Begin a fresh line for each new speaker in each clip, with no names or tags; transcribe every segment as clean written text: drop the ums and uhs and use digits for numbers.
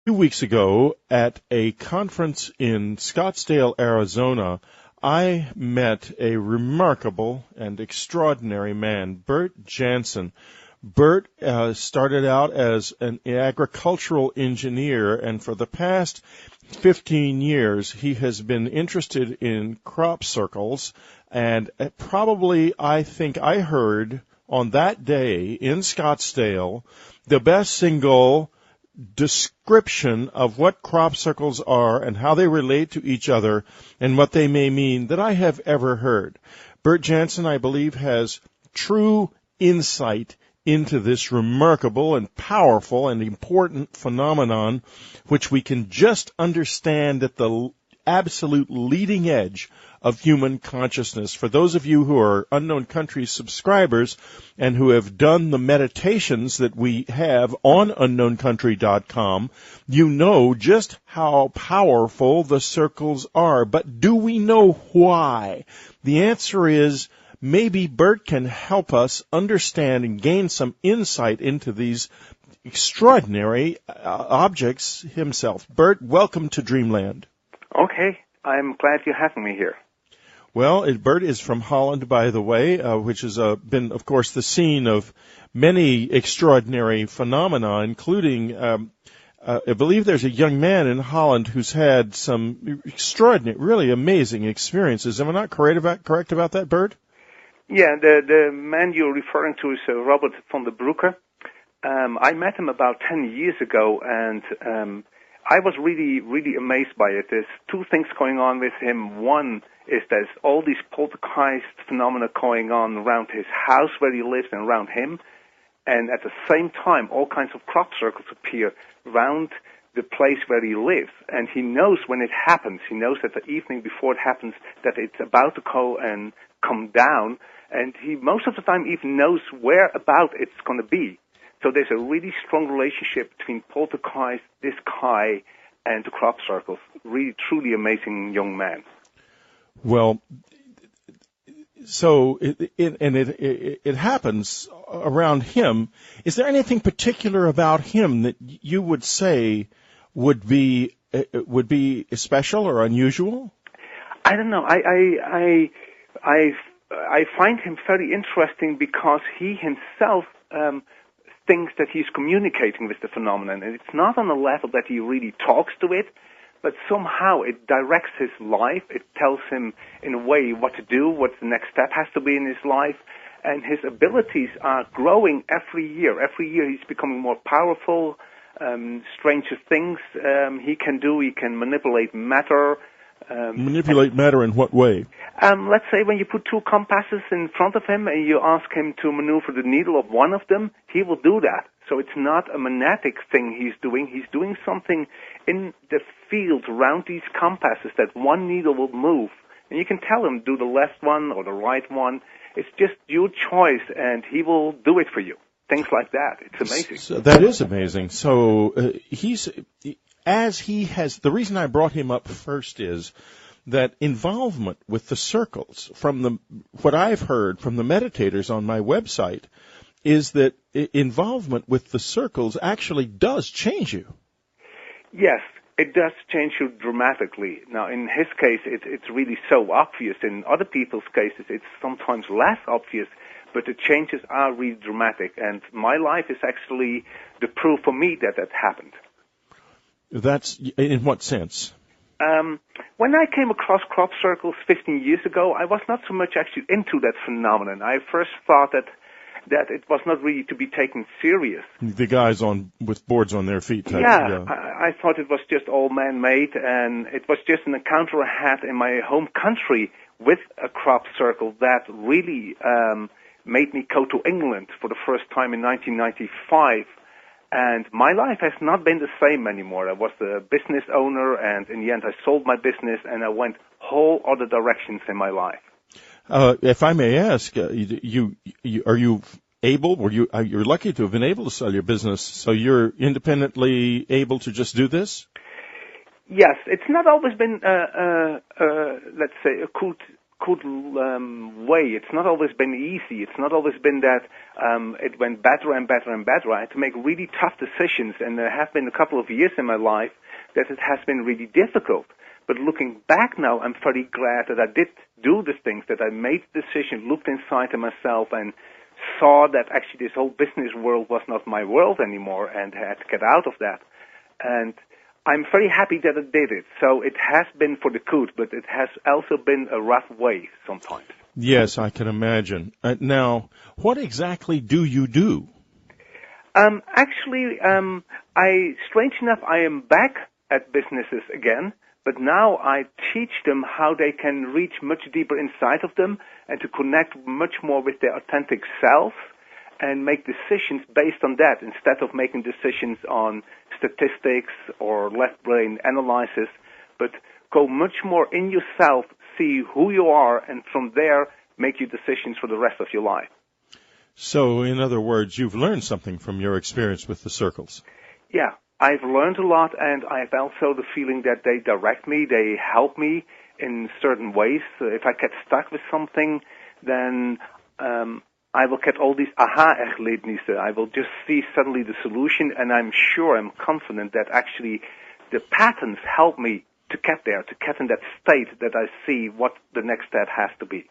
Few weeks ago at a conference in Scottsdale, Arizona, I met a remarkable and extraordinary man, Bert Jansen. Bert started out as an agricultural engineer, and for the past 15 years he has been interested in crop circles, and probably I think I heard on that day in Scottsdale the best single description of what crop circles are and how they relate to each other and what they may mean that I have ever heard. Bert Jansen, I believe, has true insight into this remarkable and powerful and important phenomenon, which we can just understand at the absolute leading edge of human consciousness. For those of you who are Unknown Country subscribers and who have done the meditations that we have on unknowncountry.com, you know just how powerful the circles are. But do we know why? The answer is maybe Bert can help us understand and gain some insight into these extraordinary objects himself. Bert, welcome to Dreamland.
Okay, I'm glad you're having me here.
Well, Bert is from Holland, by the way, which has been, of course, the scene of many extraordinary phenomena, including, I believe there's a young man in Holland who's had some extraordinary, really amazing experiences. Am I not correct about that, Bert?
Yeah, the man you're referring to is Robert van der Broeke. I met him about 10 years ago, and I was really, really amazed by it. There's two things going on with him. One is there's all these poltergeist phenomena going on around his house where he lives and around him. And at the same time, all kinds of crop circles appear around the place where he lives. And he knows when it happens. He knows that the evening before it happens that it's about to go and come down. And he most of the time even knows where about it's going to be. So there's a really strong relationship between poltergeist, this guy, and the crop circles. Really, truly amazing young man.
Well, so it happens around him. Is there anything particular about him that you would say would be special or unusual?
I don't know. I find him very interesting because he himself thinks that he's communicating with the phenomenon, and it's not on a level that he really talks to it, but somehow it directs his life. It tells him in a way what to do, what the next step has to be in his life, and his abilities are growing every year. Every year he's becoming more powerful, stranger things he can do. He can manipulate matter.
Manipulate matter in what way?
Let's say when you put two compasses in front of him and you ask him to maneuver the needle of one of them, he will do that. So it's not a magnetic thing he's doing. He's doing something in the field around these compasses that one needle will move. And you can tell him, do the left one or the right one. It's just your choice, and he will do it for you. Things like that. It's amazing.
So that is amazing. So the reason I brought him up first is that involvement with the circles, from what I've heard from the meditators on my website, is that involvement with the circles actually does change you.
Yes, it does change you dramatically. Now, in his case, it's really so obvious. In other people's cases, it's sometimes less obvious, but the changes are really dramatic. And my life is actually the proof for me that happened.
That's in what sense?
When I came across crop circles 15 years ago, I was not so much actually into that phenomenon. I first thought that it was not really to be taken serious.
The guys with boards on their feet.
Yeah. I thought it was just all man-made, and it was just an encounter I had in my home country with a crop circle that really made me go to England for the first time in 1995. And my life has not been the same anymore. I was the business owner, and in the end I sold my business, and I went whole other directions in my life.
If I may ask, are you able, you're lucky to have been able to sell your business, so you're independently able to just do this?
Yes, it's not always been, let's say, a good way. It's not always been easy. It's not always been that it went better and better and better. I had to make really tough decisions, and there have been a couple of years in my life that it has been really difficult. But looking back now, I'm very glad that I did do the things, that I made the decision, looked inside of myself, and saw that actually this whole business world was not my world anymore, and had to get out of that. And I'm very happy that I did it. So it has been for the good, but it has also been a rough way sometimes.
Yes, I can imagine. Now, what exactly do you do?
Strange enough, I am back at businesses again, but now I teach them how they can reach much deeper inside of them and to connect much more with their authentic self and make decisions based on that instead of making decisions on statistics or left brain analysis, but go much more in yourself, see who you are, and from there make your decisions for the rest of your life.
So, in other words, you've learned something from your experience with the circles.
Yeah, I've learned a lot, and I have also the feeling that they direct me, they help me in certain ways. If I get stuck with something, then I will get all these aha-erlebnisse. I will just see suddenly the solution, and I'm confident that actually the patterns help me to get there, to get in that state that I see what the next step has to be.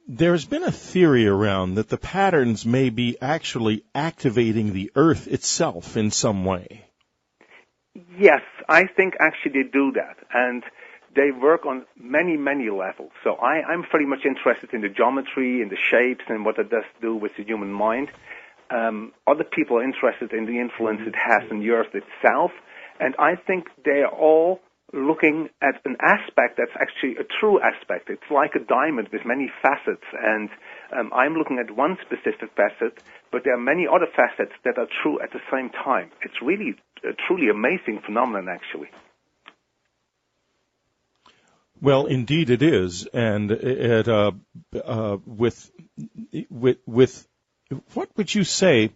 There's been a theory around that the patterns may be actually activating the Earth itself in some way.
Yes, I think actually they do that, and they work on many, many levels. So I'm very much interested in the geometry, in the shapes, and what it does do with the human mind. Other people are interested in the influence it has on the Earth itself, and I think they are all looking at an aspect that's actually a true aspect. It's like a diamond with many facets, and I'm looking at one specific facet, but there are many other facets that are true at the same time. It's really a truly amazing phenomenon, actually.
Well, indeed it is, and with what would you say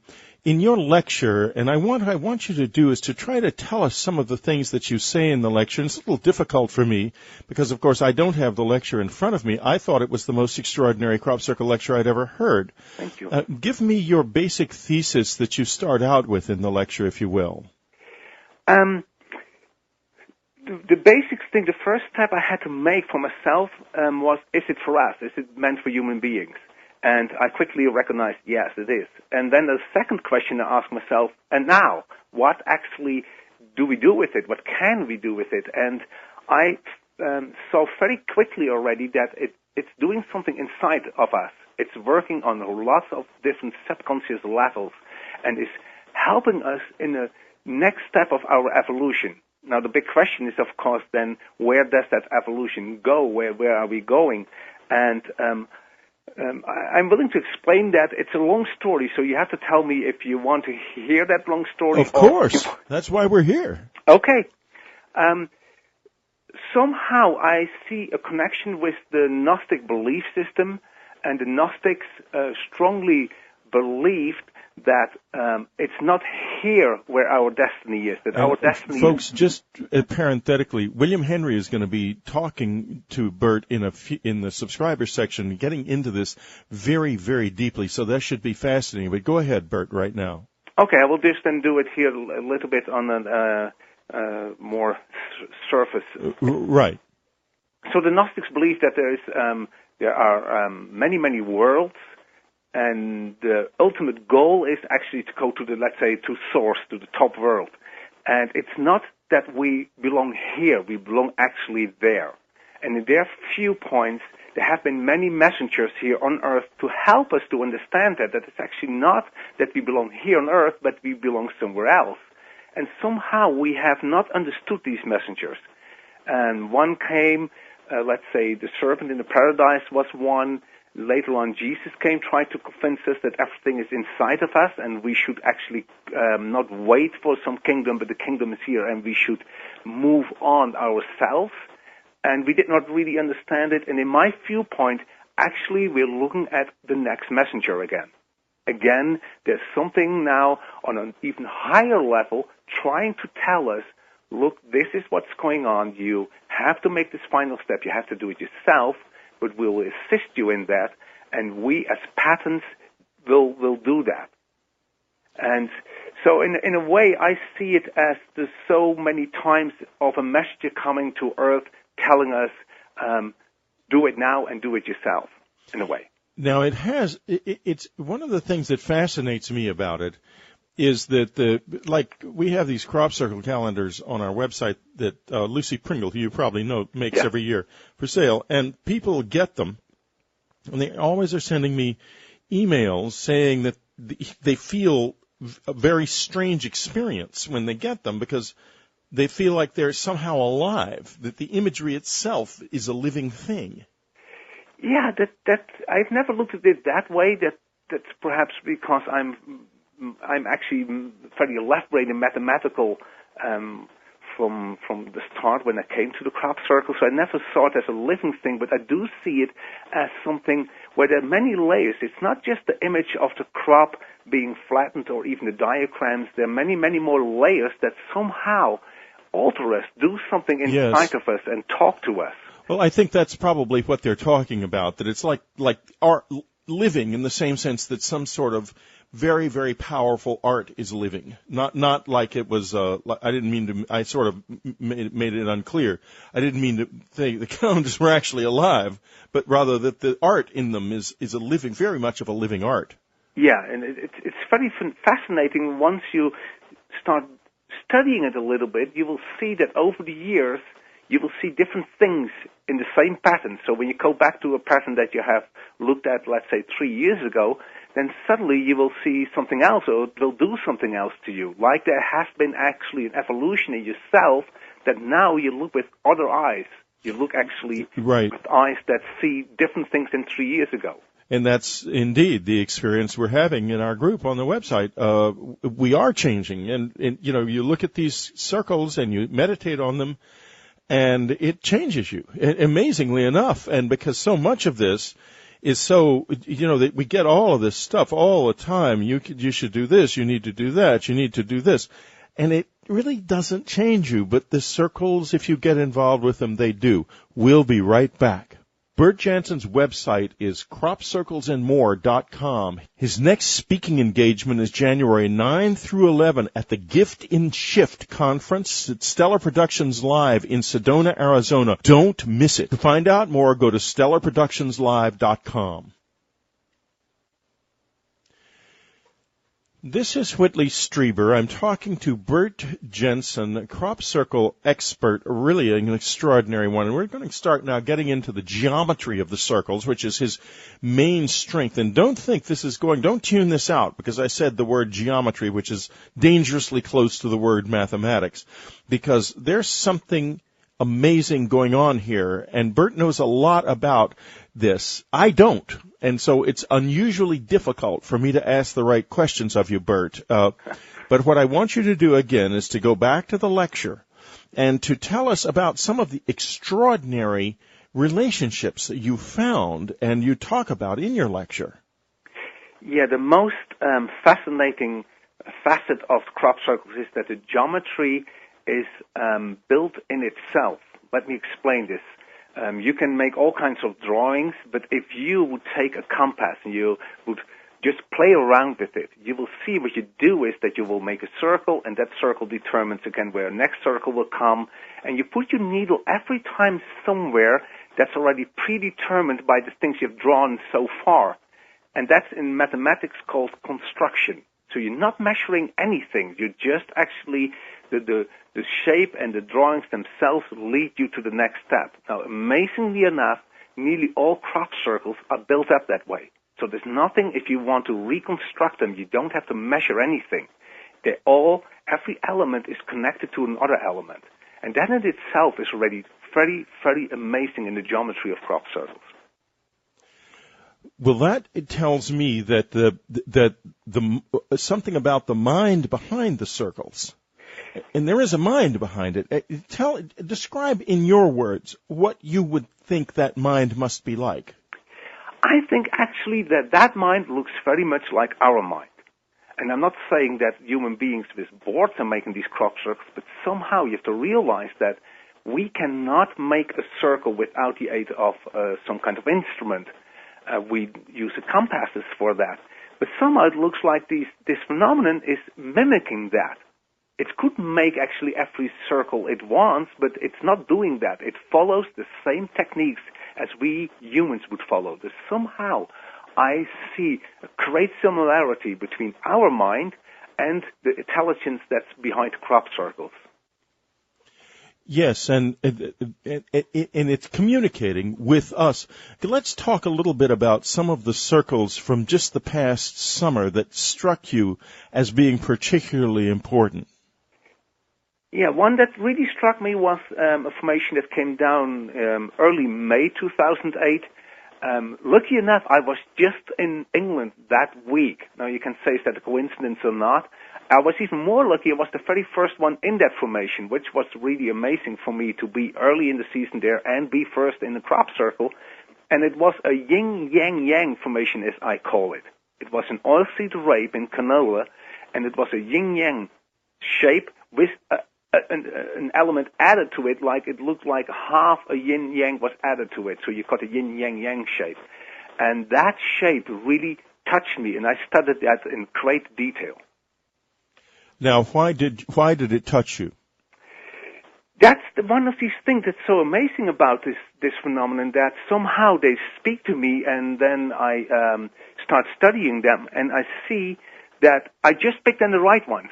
in your lecture? And what I want you to do is to try to tell us some of the things that you say in the lecture. And it's a little difficult for me because, of course, I don't have the lecture in front of me. I thought it was the most extraordinary crop circle lecture I'd ever heard.
Thank you.
Give me your basic thesis that you start out with in the lecture, if you will.
The basic thing, the first step I had to make for myself was, is it for us? Is it meant for human beings? And I quickly recognized, yes, it is. And then the second question I asked myself, and now, what actually do we do with it? What can we do with it? And I saw very quickly already that it's doing something inside of us. It's working on lots of different subconscious levels and is helping us in the next step of our evolution. Now, the big question is, of course, then, where does that evolution go? Where are we going? And I'm willing to explain that. It's a long story, so you have to tell me if you want to hear that long story.
Of course. That's why we're here.
Okay. Somehow I see a connection with the Gnostic belief system, and the Gnostics strongly believed that it's not here where our destiny is, that our destiny
folks, just parenthetically, William Henry is going to be talking to Bert in the subscriber section, getting into this very, very deeply, so that should be fascinating. But go ahead, Bert, right now.
Okay, I will just then do it here a little bit on a more surface.
Right.
So the Gnostics believe that there are many, many worlds, and the ultimate goal is actually to go to let's say, to source, to the top world. And it's not that we belong here, we belong actually there. And in their viewpoints, there have been many messengers here on Earth to help us to understand that it's actually not that we belong here on Earth, but we belong somewhere else. And somehow we have not understood these messengers. And one came, let's say, the serpent in the paradise was one. Later on, Jesus came, tried to convince us that everything is inside of us, and we should actually not wait for some kingdom, but the kingdom is here, and we should move on ourselves. And we did not really understand it. And in my viewpoint, actually, we're looking at the next messenger again. Again, there's something now on an even higher level trying to tell us, look, this is what's going on. You have to make this final step. You have to do it yourself, but we'll assist you in that. and we as patterns will do that. And so in a way, I see it as there's so many times of a message coming to Earth telling us, do it now and do it yourself, in a way.
Now, it's one of the things that fascinates me about it is that we have these crop circle calendars on our website that Lucy Pringle, who you probably know, makes every year for sale, and people get them, and they always are sending me emails saying that they feel a very strange experience when they get them because they feel like they're somehow alive, that the imagery itself is a living thing.
Yeah, that I've never looked at it that way. That's perhaps because I'm actually fairly left-brained and mathematical from the start when I came to the crop circle. So I never saw it as a living thing, but I do see it as something where there are many layers. It's not just the image of the crop being flattened or even the diagrams. There are many, many more layers that somehow alter us, do something inside of us, and talk to us.
Well, I think that's probably what they're talking about, that it's like art living in the same sense that some sort of very, very powerful art is living. Not like it was, I didn't mean to, I sort of made it unclear. I didn't mean to say the calendars were actually alive, but rather that the art in them is a living, very much of a living art.
Yeah, and it's very fascinating. Once you start studying it a little bit, you will see that over the years, you will see different things in the same pattern. So when you go back to a pattern that you have looked at, let's say, 3 years ago, then suddenly you will see something else, or it will do something else to you. Like there has been actually an evolution in yourself that now you look with other eyes. You look actually with eyes that see different things than 3 years ago.
And that's indeed the experience we're having in our group on the website. We are changing, and you know, you look at these circles and you meditate on them, and it changes you, amazingly enough. And because so much of this is so, you know, that we get all of this stuff all the time. You should do this. You need to do that. You need to do this. And it really doesn't change you. But the circles, if you get involved with them, they do. We'll be right back. Bert Jansen's website is cropcirclesandmore.com. His next speaking engagement is January 9 through 11 at the Gift in Shift Conference at Stellar Productions Live in Sedona, Arizona. Don't miss it. To find out more, go to stellarproductionslive.com. This is Whitley Strieber. I'm talking to Bert Jansen, a crop circle expert, really an extraordinary one. And we're going to start now getting into the geometry of the circles, which is his main strength. And don't tune this out, because I said the word geometry, which is dangerously close to the word mathematics, because there's something amazing going on here, and Bert knows a lot about this. I don't, and so it's unusually difficult for me to ask the right questions of you, Bert. But what I want you to do again is to go back to the lecture and to tell us about some of the extraordinary relationships that you found and you talk about in your lecture.
Yeah, the most fascinating facet of crop circles is that the geometry is built in itself. Let me explain this. You can make all kinds of drawings, but if you would take a compass and you would just play around with it, you will see what you do is that you will make a circle, and that circle determines again where the next circle will come, and you put your needle every time somewhere that's already predetermined by the things you've drawn so far. And that's in mathematics called construction. So you're not measuring anything. You're just actually, the shape and the drawings themselves lead you to the next step. Now, amazingly enough, nearly all crop circles are built up that way. So there's nothing, if you want to reconstruct them, you don't have to measure anything. Every element is connected to another element. And that in itself is already very, very amazing in the geometry of crop circles.
Well, it tells me that something about the mind behind the circles, and there is a mind behind it. Describe in your words what you would think that mind must be like.
I think actually that mind looks very much like our mind. And I'm not saying that human beings with boards are making these crop circles, but somehow you have to realize that we cannot make a circle without the aid of some kind of instrument. We use the compasses for that. But somehow it looks like this phenomenon is mimicking that. It could make actually every circle it wants, but it's not doing that. It follows the same techniques as we humans would follow. There's somehow I see a great similarity between our mind and the intelligence that's behind crop circles.
Yes, and it's communicating with us. Let's talk a little bit about some of the circles from just the past summer that struck you as being particularly important.
Yeah, one that really struck me was a formation that came down early May 2008. Lucky enough, I was just in England that week. Now, you can say is that a coincidence or not. I was even more lucky. I was the very first one in that formation, which was really amazing for me to be early in the season there and be first in the crop circle. And it was a yin-yang-yang formation, as I call it. It was an oilseed rape in canola, and it was a yin-yang shape with an element added to it, like it looked like half a yin-yang was added to it. So you got a yin-yang-yang shape. And that shape really touched me, and I studied that in great detail.
Now, why did it touch you?
That's one of these things that's so amazing about this phenomenon, that somehow they speak to me, and then I start studying them, and I see that I just picked on the right ones.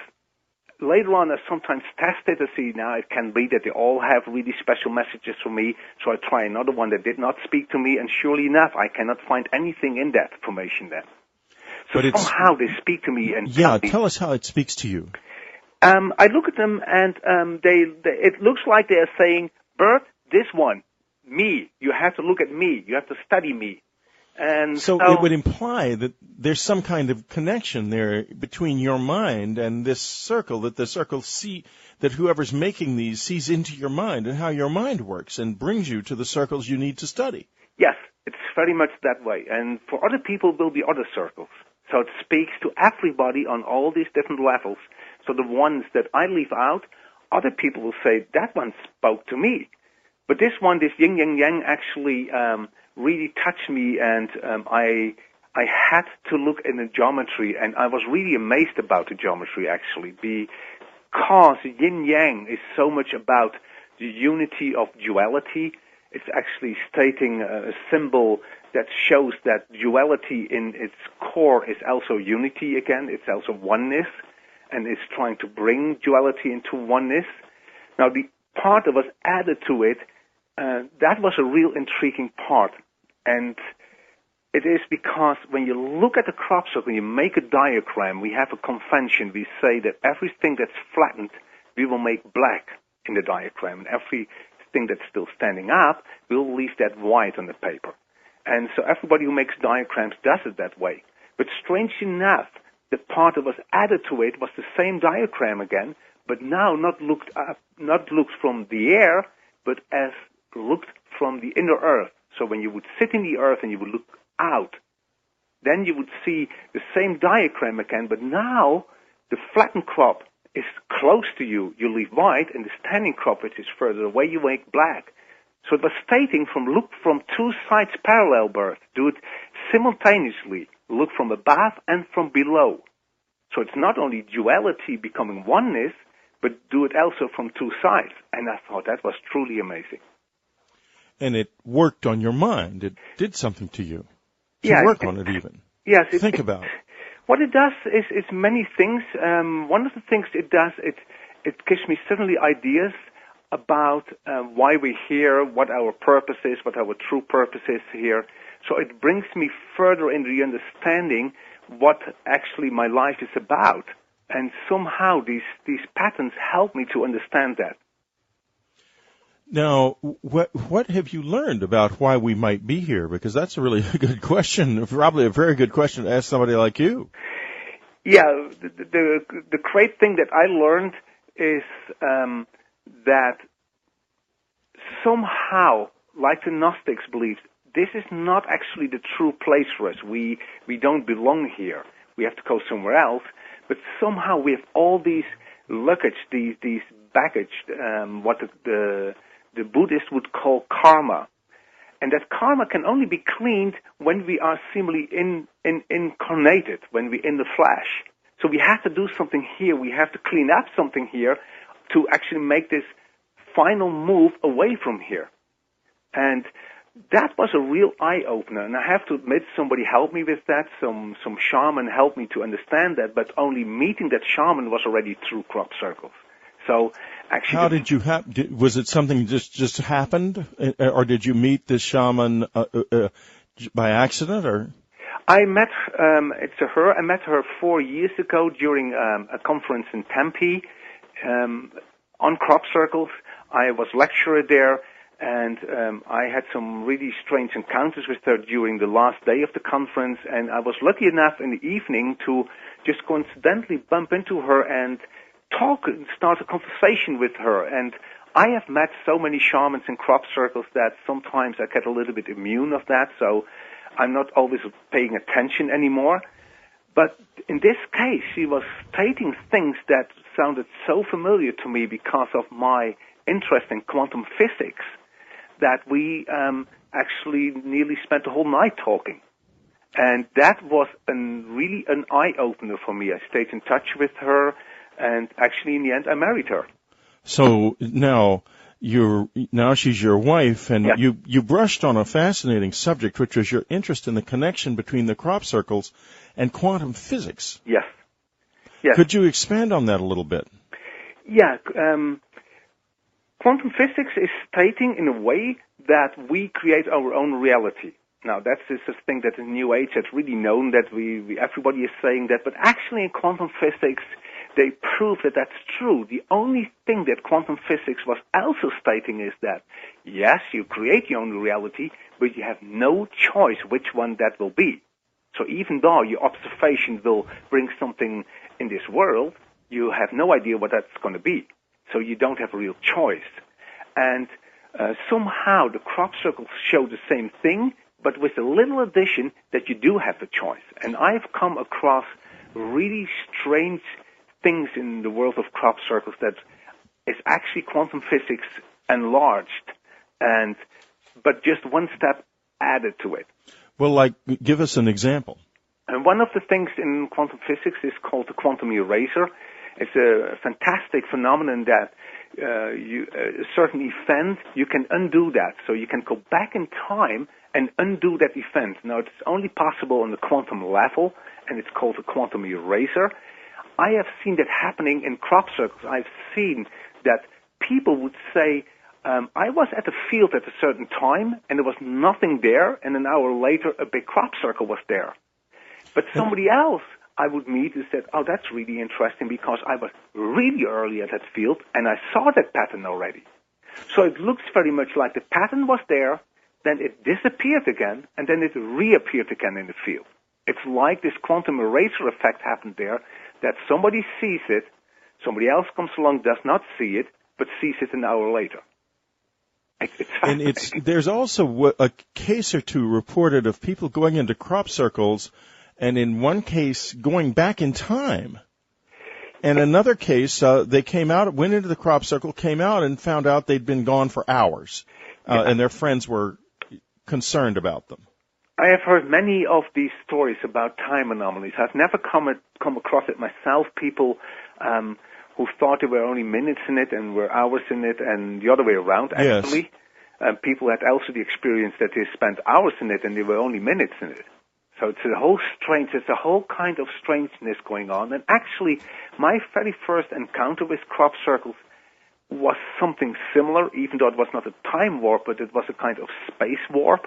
Later on, I sometimes test it to see, now it can be that they all have really special messages for me, so I try another one that did not speak to me, and surely enough, I cannot find anything in that formation then. So somehow they speak to me and
tell us how it speaks to you.
I look at them, and it looks like they are saying, Bert, this one, me. You have to look at me. You have to study me. And
so it would imply that there's some kind of connection there between your mind and this circle, that the circle that whoever's making these sees into your mind and how your mind works and brings you to the circles you need to study.
Yes, it's very much that way. And for other people, will be other circles. So it speaks to everybody on all these different levels. So the ones that I leave out, other people will say, that one spoke to me. But this one, this yin-yang-yang, actually really touched me, and I had to look in the geometry, and I was really amazed about the geometry, actually, because yin-yang is so much about the unity of duality. It's actually stating a symbol that shows that duality in its core is also unity again. It's also oneness, and it's trying to bring duality into oneness. Now, the part that was added to it, that was a real intriguing part. And it is because when you look at the crop circle, you make a diagram, we have a convention. We say that everything that's flattened, we will make black in the diagram. And everything that's still standing up, we'll leave that white on the paper. And so everybody who makes diagrams does it that way. But strange enough, the part that was added to it was the same diagram again, but now not looked from the air, but as looked from the inner earth. So when you would sit in the earth and you would look out, then you would see the same diagram again, but now the flattened crop is close to you, you leave white, and the standing crop, which is further away, you make black. So it was stating look from two sides parallel, Bert. Do it simultaneously. Look from above and from below. So it's not only duality becoming oneness, but do it also from two sides. And I thought that was truly amazing.
And it worked on your mind. It did something to you. Work on it even.
Yes.
Think about it.
What it does is many things. One of the things it does, it gives me certainly ideas about why we're here, what our purpose is, what our true purpose is here. So it brings me further in the understanding what actually my life is about. And somehow these patterns help me to understand that.
Now, what have you learned about why we might be here? Because that's a really good question, probably a very good question to ask somebody like you.
Yeah, the great thing that I learned is that somehow, like the Gnostics believed, this is not actually the true place for us. We don't belong here. We have to go somewhere else. But somehow we have all these luggage, these baggage, what the Buddhists would call karma. And that karma can only be cleaned when we are simply incarnated, when we're in the flesh. So we have to do something here. We have to clean up something here to actually make this final move away from here. And that was a real eye-opener. And I have to admit, somebody helped me with that. Some shaman helped me to understand that. But only meeting that shaman was already through crop circles. So actually,
how did you was it something just happened, or did you meet this shaman by accident, or?
I met her. I met her 4 years ago during a conference in Tempe on crop circles. I was lecturer there, and I had some really strange encounters with her during the last day of the conference. And I was lucky enough in the evening to just coincidentally bump into her and talk and start a conversation with her. And I have met so many shamans in crop circles that sometimes I get a little bit immune of that, so I'm not always paying attention anymore. But in this case, she was stating things that sounded so familiar to me because of my interest in quantum physics that we actually nearly spent the whole night talking. And that was really an eye-opener for me. I stayed in touch with her, and actually, in the end, I married her.
So now she's your wife, and
Yeah.
you brushed on a fascinating subject, which was your interest in the connection between the crop circles and quantum physics.
Yes. Yes.
Could you expand on that a little bit?
Yeah. Quantum physics is stating in a way that we create our own reality. Now, that's this thing that in New Age that's really known, that everybody is saying that, but actually in quantum physics, they prove that that's true. The only thing that quantum physics was also stating is that, yes, you create your own reality, but you have no choice which one that will be. So even though your observation will bring something in this world, you have no idea what that's going to be. So you don't have a real choice. And somehow the crop circles show the same thing, but with a little addition that you do have the choice. And I've come across really strange things in the world of crop circles that is actually quantum physics enlarged, but just one step added to it.
Well, give us an example.
And one of the things in quantum physics is called the quantum eraser. It's a fantastic phenomenon that a certain event, you can undo that. So you can go back in time and undo that event. Now, it's only possible on the quantum level, and it's called a quantum eraser. I have seen that happening in crop circles. I've seen that people would say, I was at a field at a certain time, and there was nothing there, and an hour later, a big crop circle was there. But somebody else I would meet who said, oh, that's really interesting because I was really early at that field, and I saw that pattern already. So it looks very much like the pattern was there, then it disappeared again, and then it reappeared again in the field. It's like this quantum eraser effect happened there, that somebody sees it, somebody else comes along, does not see it, but sees it an hour later. It's fascinating.
And there's also a case or two reported of people going into crop circles, and in one case going back in time. And another case, they went into the crop circle, came out, and found out they'd been gone for hours, and their friends were concerned about them.
I have heard many of these stories about time anomalies. I've never come across it myself, people who thought there were only minutes in it and were hours in it, and the other way around, actually.
Yes.
People had also the experience that they spent hours in it and there were only minutes in it. So it's a whole kind of strangeness going on. And actually, my very first encounter with crop circles was something similar, even though it was not a time warp, but it was a kind of space warp.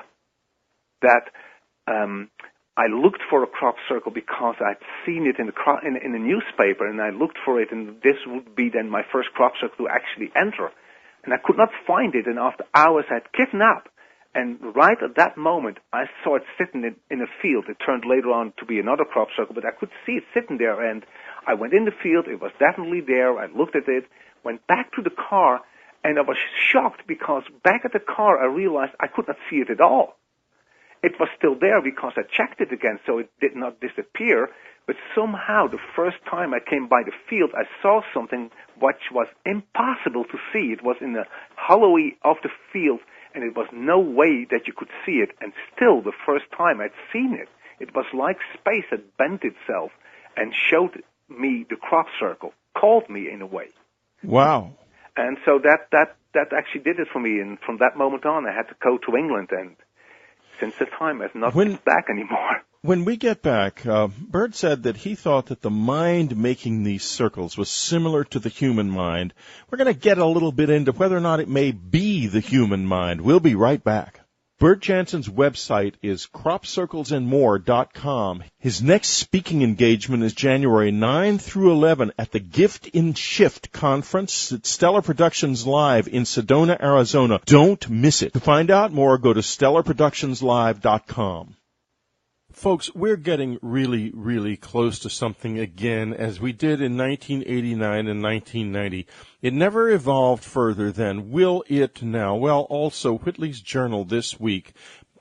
That I looked for a crop circle because I'd seen it in a newspaper, and I looked for it, and this would be then my first crop circle to actually enter. And I could not find it, and after hours I'd given up. And right at that moment, I saw it sitting in a field. It turned later on to be another crop circle, but I could see it sitting there, and I went in the field. It was definitely there. I looked at it, went back to the car, and I was shocked because back at the car I realized I could not see it at all. It was still there because I checked it again, so it did not disappear. But somehow, the first time I came by the field, I saw something which was impossible to see. It was in the hollow of the field, and it was no way that you could see it. And still, the first time I'd seen it, it was like space had bent itself and showed me the crop circle, called me in a way.
Wow.
And so that actually did it for me. And from that moment on, I had to go to England. And since that time, I've not been back anymore.
When we get back, Bert said that he thought that the mind making these circles was similar to the human mind. We're going to get a little bit into whether or not it may be the human mind. We'll be right back. Bert Jansen's website is cropcirclesandmore.com. His next speaking engagement is January 9 through 11 at the Gift in Shift conference at Stellar Productions Live in Sedona, Arizona. Don't miss it. To find out more, go to stellarproductionslive.com. Folks, we're getting really, really close to something again, as we did in 1989 and 1990. It never evolved further than, will it now? Well, also, Whitley's Journal this week,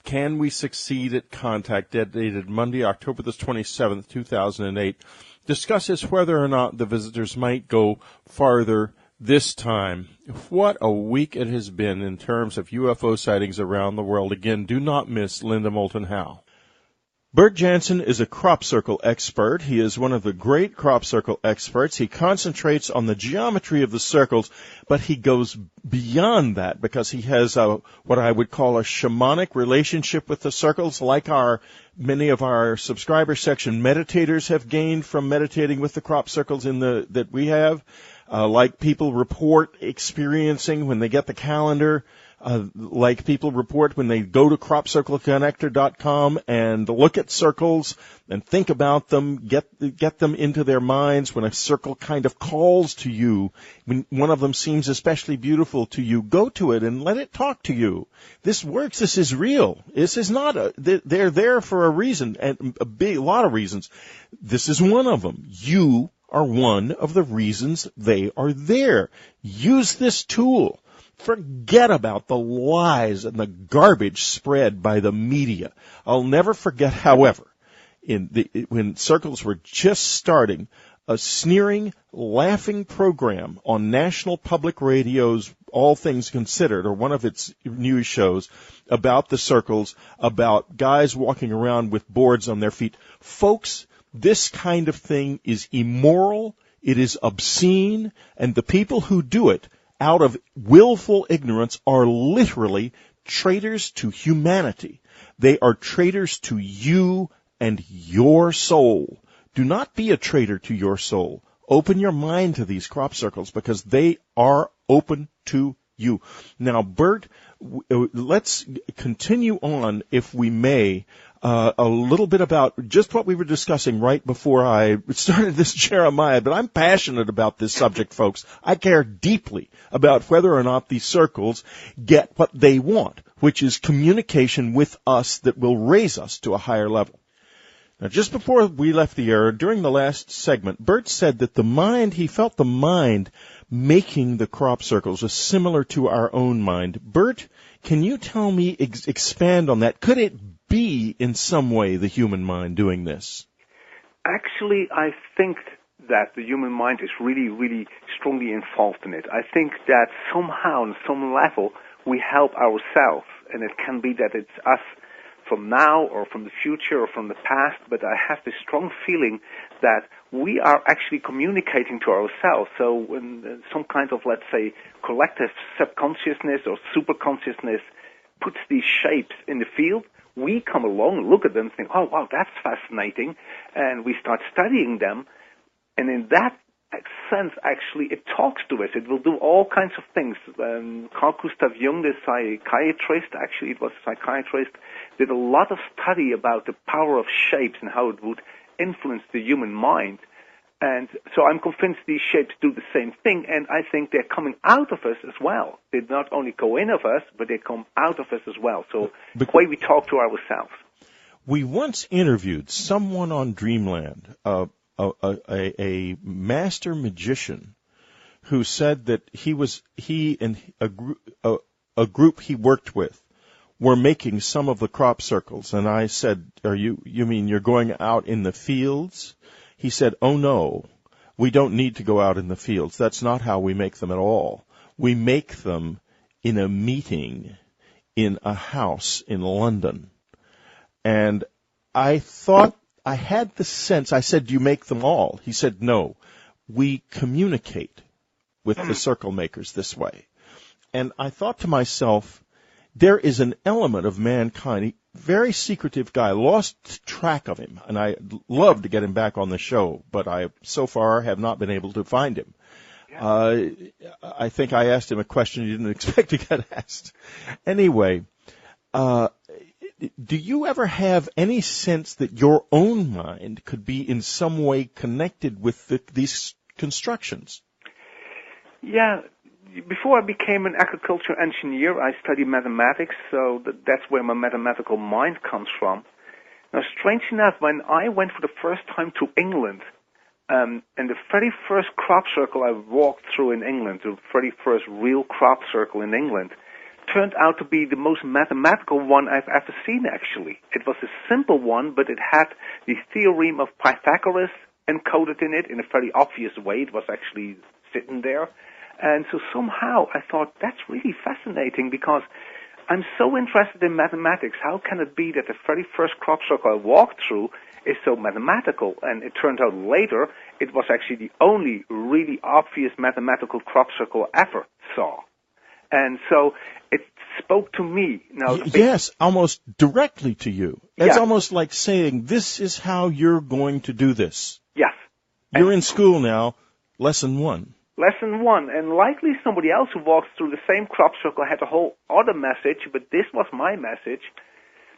Can We Succeed at Contact, dated Monday, October the 27th, 2008, discusses whether or not the visitors might go farther this time. What a week it has been in terms of UFO sightings around the world. Again, do not miss Linda Moulton Howe. Bert Jansen is a crop circle expert. He is one of the great crop circle experts. He concentrates on the geometry of the circles, but he goes beyond that because he has what I would call a shamanic relationship with the circles, like many of our subscriber section meditators have gained from meditating with the crop circles that we have, like people report experiencing when they get the calendar. Like people report when they go to cropcircleconnector.com and look at circles and think about them, get them into their minds. When a circle kind of calls to you, when one of them seems especially beautiful to you, go to it and let it talk to you. This works. This is real. This is not they're there for a reason, and a lot of reasons. This is one of them. You are one of the reasons they are there. Use this tool. Forget about the lies and the garbage spread by the media. I'll never forget, however, when circles were just starting, a sneering, laughing program on National Public Radio's All Things Considered, or one of its news shows, about the circles, about guys walking around with boards on their feet. Folks, this kind of thing is immoral, it is obscene, and the people who do it out of willful ignorance are literally traitors to humanity. They are traitors to you and your soul. Do not be a traitor to your soul. Open your mind to these crop circles because they are open to you. Now, Bert, let's continue on, if we may, a little bit about just what we were discussing right before I started this Jeremiah, but I'm passionate about this subject, folks. I care deeply about whether or not these circles get what they want, which is communication with us that will raise us to a higher level. Now, just before we left the air, during the last segment, Bert said that he felt the mind making the crop circles was similar to our own mind. Bert, can you tell me, expand on that? Could it be in some way the human mind doing this?
Actually, I think that the human mind is really, really strongly involved in it. I think that somehow, on some level, we help ourselves, and it can be that it's us from now or from the future or from the past, but I have this strong feeling that we are actually communicating to ourselves. So when some kind of, let's say, collective subconsciousness or superconsciousness puts these shapes in the field, we come along, look at them, and think, oh, wow, that's fascinating, and we start studying them, and in that sense, actually, it talks to us. It will do all kinds of things. Carl Gustav Jung, the psychiatrist, actually, it was a psychiatrist, did a lot of study about the power of shapes and how it would influence the human mind. And so I'm convinced these shapes do the same thing, and I think they're coming out of us as well. They not only go in of us, but they come out of us as well. So the way we talk to ourselves.
We once interviewed someone on Dreamland, a master magician, who said that he and a group he worked with were making some of the crop circles. And I said, you mean you're going out in the fields? He said, oh no, we don't need to go out in the fields. That's not how we make them at all. We make them in a meeting in a house in London. And I thought, I had the sense, I said, do you make them all? He said, no, we communicate with the circle makers this way. And I thought to myself, there is an element of mankind, very secretive guy, lost track of him, and I'd love to get him back on the show, but I so far have not been able to find him. I think I asked him a question he didn't expect to get asked. Anyway, do you ever have any sense that your own mind could be in some way connected with these constructions?
Yeah. Before I became an agricultural engineer, I studied mathematics, so that's where my mathematical mind comes from. Now, strange enough, when I went for the first time to England, and the very first crop circle I walked through in England, the very first real crop circle in England, turned out to be the most mathematical one I've ever seen, actually. It was a simple one, but it had the theorem of Pythagoras encoded in it in a very obvious way. It was actually sitting there. And so somehow I thought, that's really fascinating because I'm so interested in mathematics. How can it be that the very first crop circle I walked through is so mathematical? And it turned out later it was actually the only really obvious mathematical crop circle I ever saw. And so it spoke to me. Now,
yes, almost directly to you. It's
Yeah.
almost like saying, this is how you're going to do this.
Yes.
You're in school now, lesson 1.
Lesson 1, and likely somebody else who walks through the same crop circle had a whole other message, but this was my message.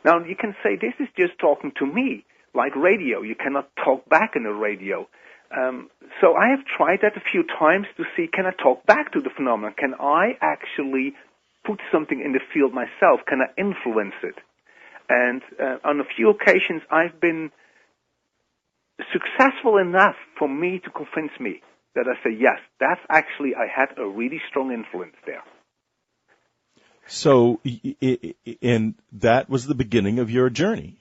Now, you can say this is just talking to me, like radio. You cannot talk back in a radio. So I have tried that a few times to see, can I talk back to the phenomenon? Can I actually put something in the field myself? Can I influence it? And on a few occasions, I've been successful enough for me to convince me that I say, yes, that's actually, I had a really strong influence there.
So, and that was the beginning of your journey.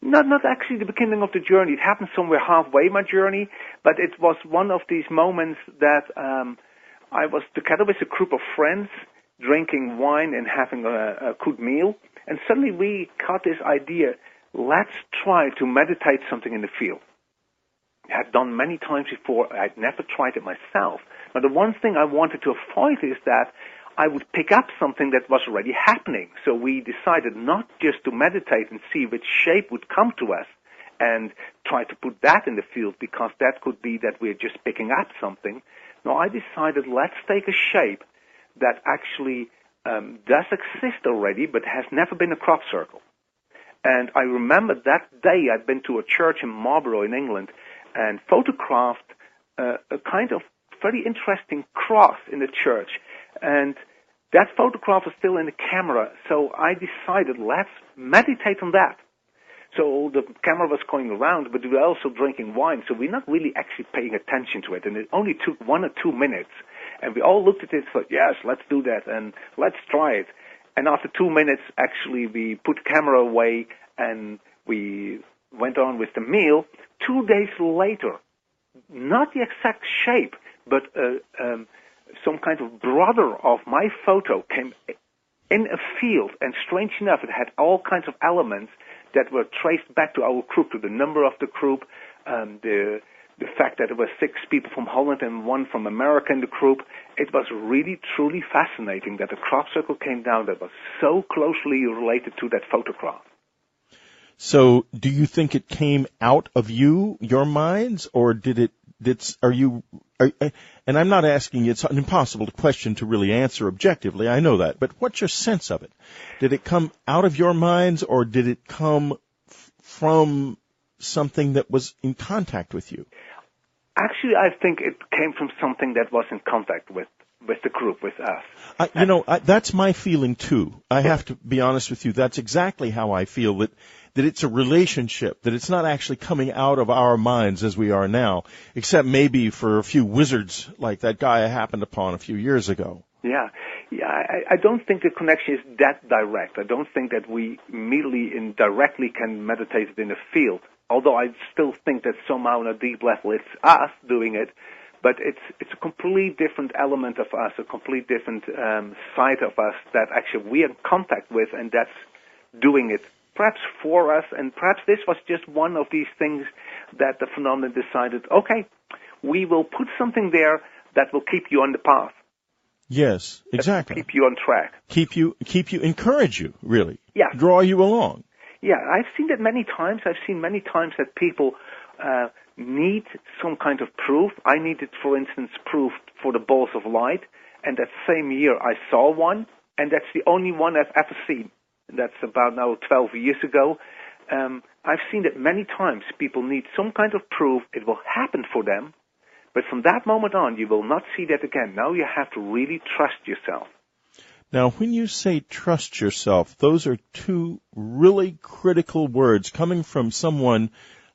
Not actually the beginning of the journey. It happened somewhere halfway my journey, but it was one of these moments that I was together with a group of friends drinking wine and having a good meal, and suddenly we got this idea, let's try to meditate something in the field. I had done many times before. I'd never tried it myself. But the one thing I wanted to avoid is that I would pick up something that was already happening. So we decided not just to meditate and see which shape would come to us and try to put that in the field, because that could be that we're just picking up something. No, I decided let's take a shape that actually does exist already but has never been a crop circle. And I remember that day I'd been to a church in Marlborough in England and photographed a kind of very interesting cross in the church. And that photograph was still in the camera, so I decided, let's meditate on that. So the camera was going around, but we were also drinking wine, so we're not really actually paying attention to it. And it only took 1 or 2 minutes. And we all looked at it and thought, yes, let's do that, and let's try it. And after 2 minutes, actually, we put the camera away, and we went on with the meal. 2 days later, not the exact shape, but some kind of brother of my photo came in a field, and strange enough, it had all kinds of elements that were traced back to our group, to the number of the group, the fact that there were 6 people from Holland and 1 from America in the group. It was really, truly fascinating that a crop circle came down that was so closely related to that photograph.
So, do you think it came out of your minds, or and I'm not asking you, it's an impossible question to really answer objectively, I know that, but what's your sense of it? Did it come out of your minds, or did it come from something that was in contact with you?
Actually, I think it came from something that was in contact with the group, with us.
That's my feeling too. I have to be honest with you. That's exactly how I feel, that it's a relationship, that it's not actually coming out of our minds as we are now, except maybe for a few wizards like that guy I happened upon a few years ago.
Yeah. I don't think the connection is that direct. I don't think that we immediately and directly can meditate it in the field, although I still think that somehow on a deep level it's us doing it. But it's a complete different element of us, a complete different side of us that actually we are in contact with, and that's doing it perhaps for us. And perhaps this was just one of these things that the phenomenon decided, okay, we will put something there that will keep you on the path.
Yes, exactly.
Keep you on track.
Keep you, encourage you, really.
Yeah.
Draw you along.
Yeah, I've seen that many times. I've seen many times that people need some kind of proof. I needed, for instance, proof for the balls of light, and that same year I saw one, and that's the only one I've ever seen. That's about now 12 years ago. I've seen that many times. People need some kind of proof. It will happen for them, but from that moment on, you will not see that again. Now you have to really trust yourself.
Now, when you say trust yourself, those are two really critical words coming from someone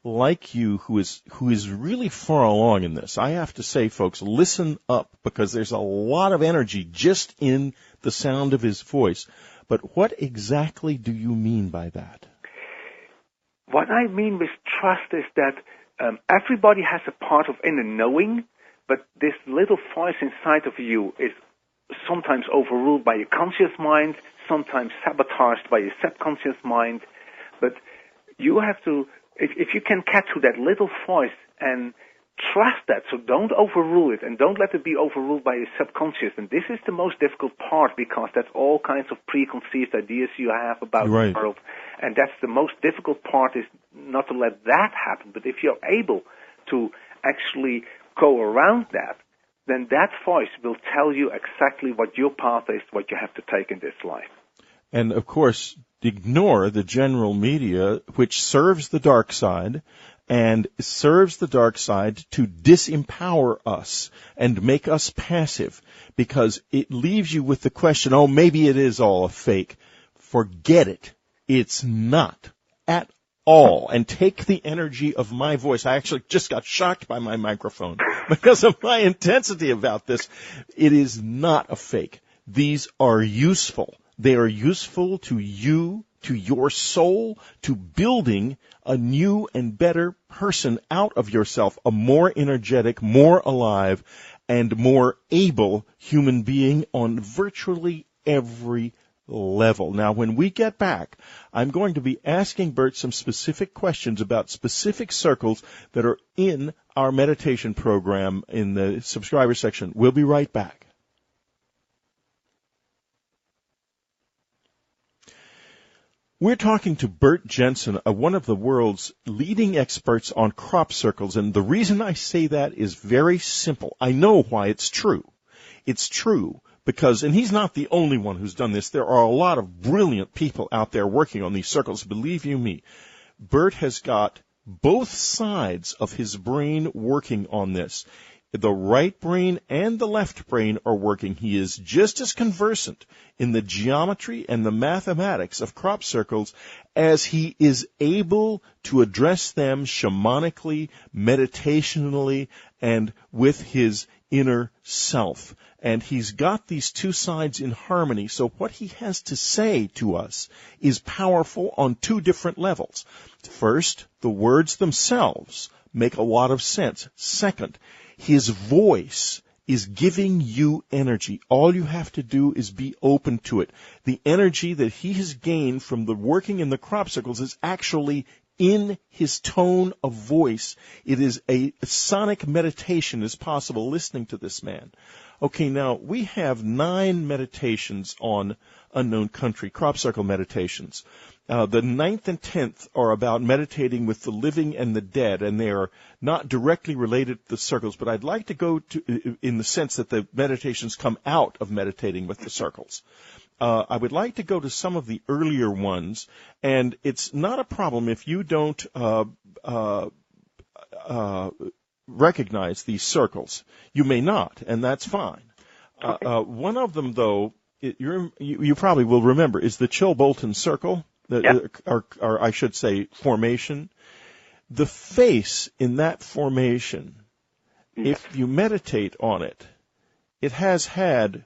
like you who is really far along in this. I have to say, folks, listen up, because there's a lot of energy just in the sound of his voice. But what exactly do you mean by that?
What I mean with trust is that everybody has a part of inner knowing, but this little voice inside of you is sometimes overruled by your conscious mind, sometimes sabotaged by your subconscious mind. But you have to, if you can catch to that little voice and trust that, so don't overrule it and don't let it be overruled by your subconscious. And this is the most difficult part, because that's all kinds of preconceived ideas you have about the world. And that's the most difficult part, is not to let that happen. But if you're able to actually go around that, then that voice will tell you exactly what your path is, what you have to take in this life.
And, of course, ignore the general media, which serves the dark side, and serves the dark side to disempower us and make us passive, because it leaves you with the question, oh, maybe it is all a fake. Forget it. It's not at all. And take the energy of my voice. I actually just got shocked by my microphone because of my intensity about this. It is not a fake. These are useful. They are useful to you, to your soul, to building a new and better person out of yourself, a more energetic, more alive, and more able human being on virtually every level. Now, when we get back, I'm going to be asking Bert some specific questions about specific circles that are in our meditation program in the subscriber section. We'll be right back. We're talking to Bert Jensen, one of the world's leading experts on crop circles, and the reason I say that is very simple. I know why it's true. It's true because, and he's not the only one who's done this, there are a lot of brilliant people out there working on these circles. Believe you me, Bert has got both sides of his brain working on this. The right brain and the left brain are working. He is just as conversant in the geometry and the mathematics of crop circles as he is able to address them shamanically, meditationally, and with his inner self. And he's got these two sides in harmony. So what he has to say to us is powerful on two different levels. First, the words themselves make a lot of sense. Second, his voice is giving you energy. All you have to do is be open to it. The energy that he has gained from the working in the crop circles is actually in his tone of voice. It is a sonic meditation is possible listening to this man. Okay, now we have 9 meditations on unknown country, crop circle meditations. The 9th and 10th are about meditating with the living and the dead, and they are not directly related to the circles, but I'd like to go to, in the sense that the meditations come out of meditating with the circles. I would like to go to some of the earlier ones, and it's not a problem if you don't recognize these circles. You may not, and that's fine. One of them, though, you probably will remember, is the Chilbolton circle. Or I should say formation. The face in that formation, if you meditate on it, it has had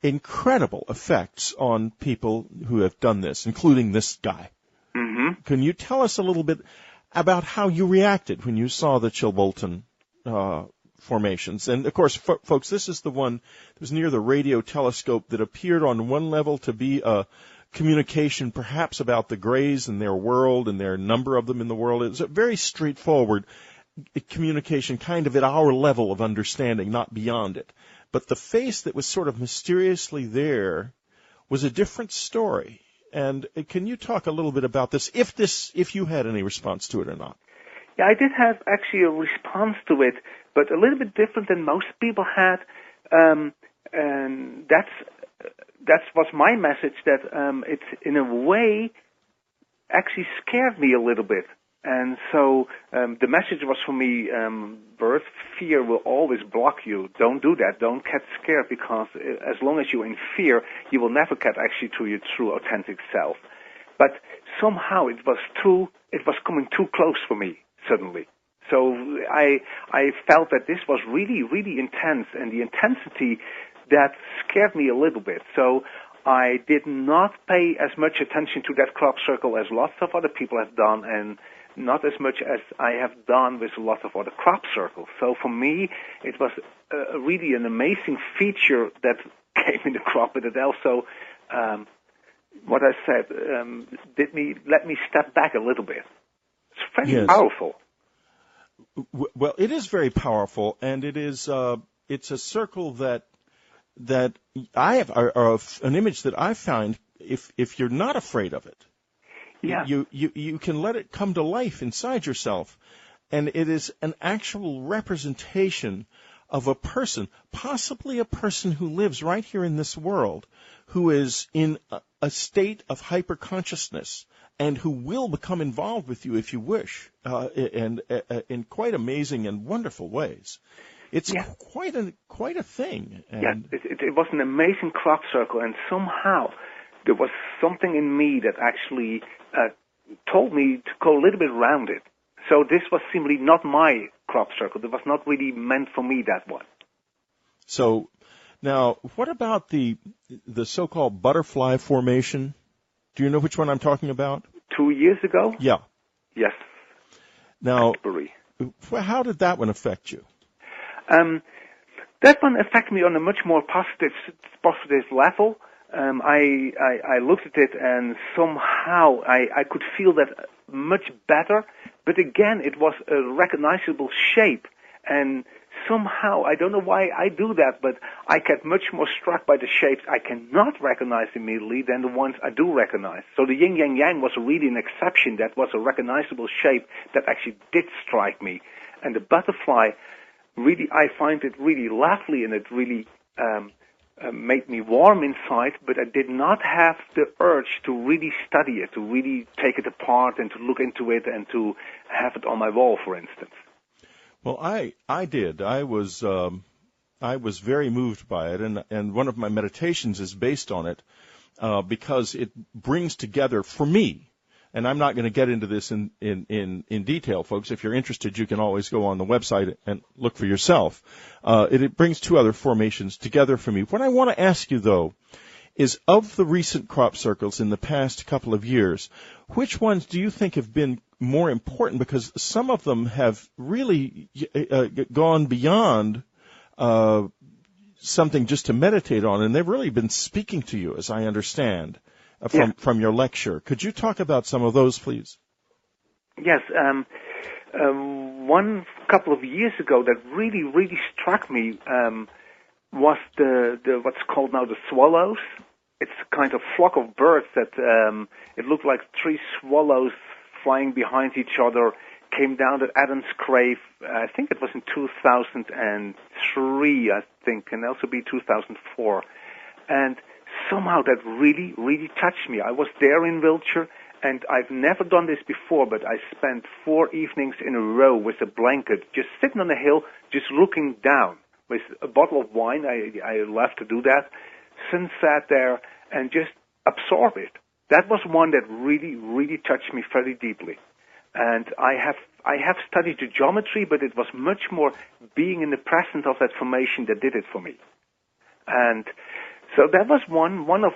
incredible effects on people who have done this, including this guy. Mm-hmm. Can you tell us a little bit about how you reacted when you saw the Chilbolton formations. And, of course, folks, this is the one that was near the radio telescope that appeared on one level to be a communication perhaps about the Greys and their world and their number of them in the world. It was a very straightforward communication, kind of at our level of understanding, not beyond it. But the face that was sort of mysteriously there was a different story. And can you talk a little bit about this, if you had any response to it or not?
Yeah, I did have actually a response to it, but a little bit different than most people had. And that was my message, that it, in a way, actually scared me a little bit. And so the message was for me, birth fear will always block you. Don't do that. Don't get scared, because as long as you're in fear, you will never get actually to your true, authentic self. But somehow it was coming too close for me suddenly. So I felt that this was really, really intense, and the intensity that scared me a little bit. So I did not pay as much attention to that crop circle as lots of other people have done, and not as much as I have done with a lot of other crop circles. So for me, it was really an amazing feature that came in the crop, but it also, what I said, let me step back a little bit. It's very powerful.
Well, it is very powerful, and it is it's a circle that I have, or an image that I find, if you're not afraid of it,
yeah,
you can let it come to life inside yourself, and it is an actual representation of a person, possibly a person who lives right here in this world, who is in a state of hyper-consciousness, and who will become involved with you if you wish, and in quite amazing and wonderful ways. It's quite a thing. And
it was an amazing crop circle, and somehow there was something in me that actually told me to go a little bit around it. So this was simply not my crop circle. It was not really meant for me, that one.
So now, what about the so-called butterfly formation? Do you know which one I'm talking about?
2 years ago?
Yeah.
Yes.
Now, how did that one affect you?
That one affected me on a much more positive level. I looked at it, and somehow I could feel that much better. But again, it was a recognizable shape, and somehow, I don't know why I do that, but I get much more struck by the shapes I cannot recognize immediately than the ones I do recognize. So the yin yang yang was really an exception. That was a recognizable shape that actually did strike me. And the butterfly, really, I find it really lovely, and it really made me warm inside, but I did not have the urge to really study it, to really take it apart and to look into it and to have it on my wall, for instance.
Well, I did. I was very moved by it, and one of my meditations is based on it, because it brings together, for me, and I'm not going to get into this in detail, folks. If you're interested, you can always go on the website and look for yourself. It brings two other formations together for me. What I want to ask you, though, is of the recent crop circles in the past couple of years, which ones do you think have been more important? Because some of them have really gone beyond something just to meditate on, and they've really been speaking to you, as I understand, from your lecture. Could you talk about some of those, please?
Yes. One couple of years ago that really, really struck me was the what's called now the swallows. It's a kind of flock of birds that it looked like three swallows flying behind each other, came down at Adam's grave. I think it was in 2003, I think, and also be 2004. And somehow that really, really touched me. I was there in Wiltshire, and I've never done this before, but I spent 4 evenings in a row with a blanket, just sitting on a hill, just looking down with a bottle of wine. I love to do that. Sat there and just absorb it. That was one that really, really touched me very deeply. And I have studied the geometry, but it was much more being in the presence of that formation that did it for me. And so that was one of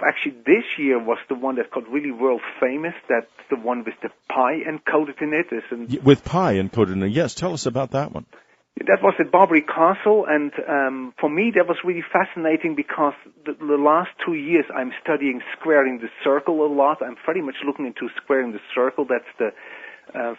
actually this year was the one that got really world famous. That's the one with the pi encoded in it.
With pi encoded in it, yes. Tell us about that one.
That was at Barbary Castle, and for me that was really fascinating because the last 2 years I'm studying squaring the circle a lot. I'm very much looking into squaring the circle. That's the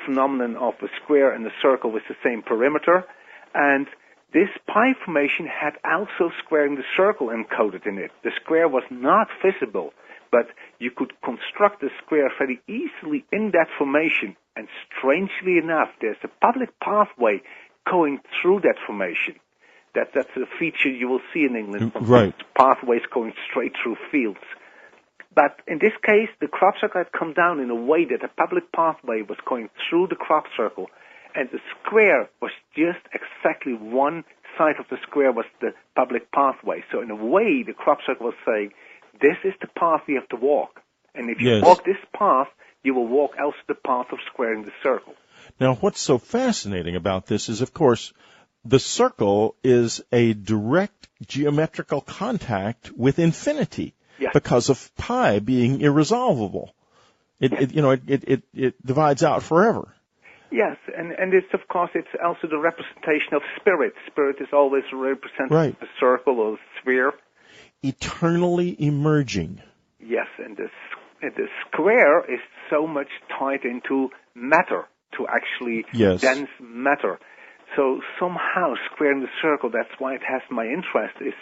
phenomenon of a square and a circle with the same perimeter. And this pi formation had also squaring the circle encoded in it. The square was not visible, but you could construct the square very easily in that formation. And strangely enough, there's a public pathway going through that formation. That's a feature you will see in England.
Right.
Pathways going straight through fields. But in this case, the crop circle had come down in a way that a public pathway was going through the crop circle, and the square was just exactly one side of the square was the public pathway. So in a way, the crop circle was saying, this is the path you have to walk. And if you walk this path, you will walk also the path of squaring the circle.
Now, what's so fascinating about this is, of course, the circle is a direct geometrical contact with infinity because of pi being irresolvable. It divides out forever.
Yes, and it's, of course, it's also the representation of spirit. Spirit is always represented as a circle or a sphere.
Eternally emerging.
Yes, and the square is so much tied into matter, to actually dense matter. So somehow squaring the circle, that's why it has my interest, is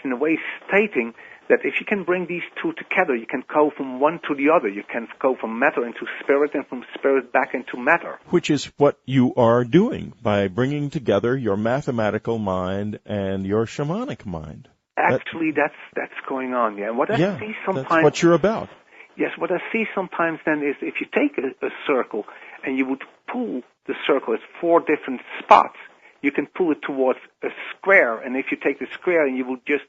in a way stating that if you can bring these two together, you can go from one to the other. You can go from matter into spirit and from spirit back into matter.
Which is what you are doing by bringing together your mathematical mind and your shamanic mind.
Actually, that's going on, yeah. What I see sometimes,
that's what you're about.
Yes, what I see sometimes then is if you take a circle and you would pull the circle at 4 different spots, you can pull it towards a square. And if you take the square and you would just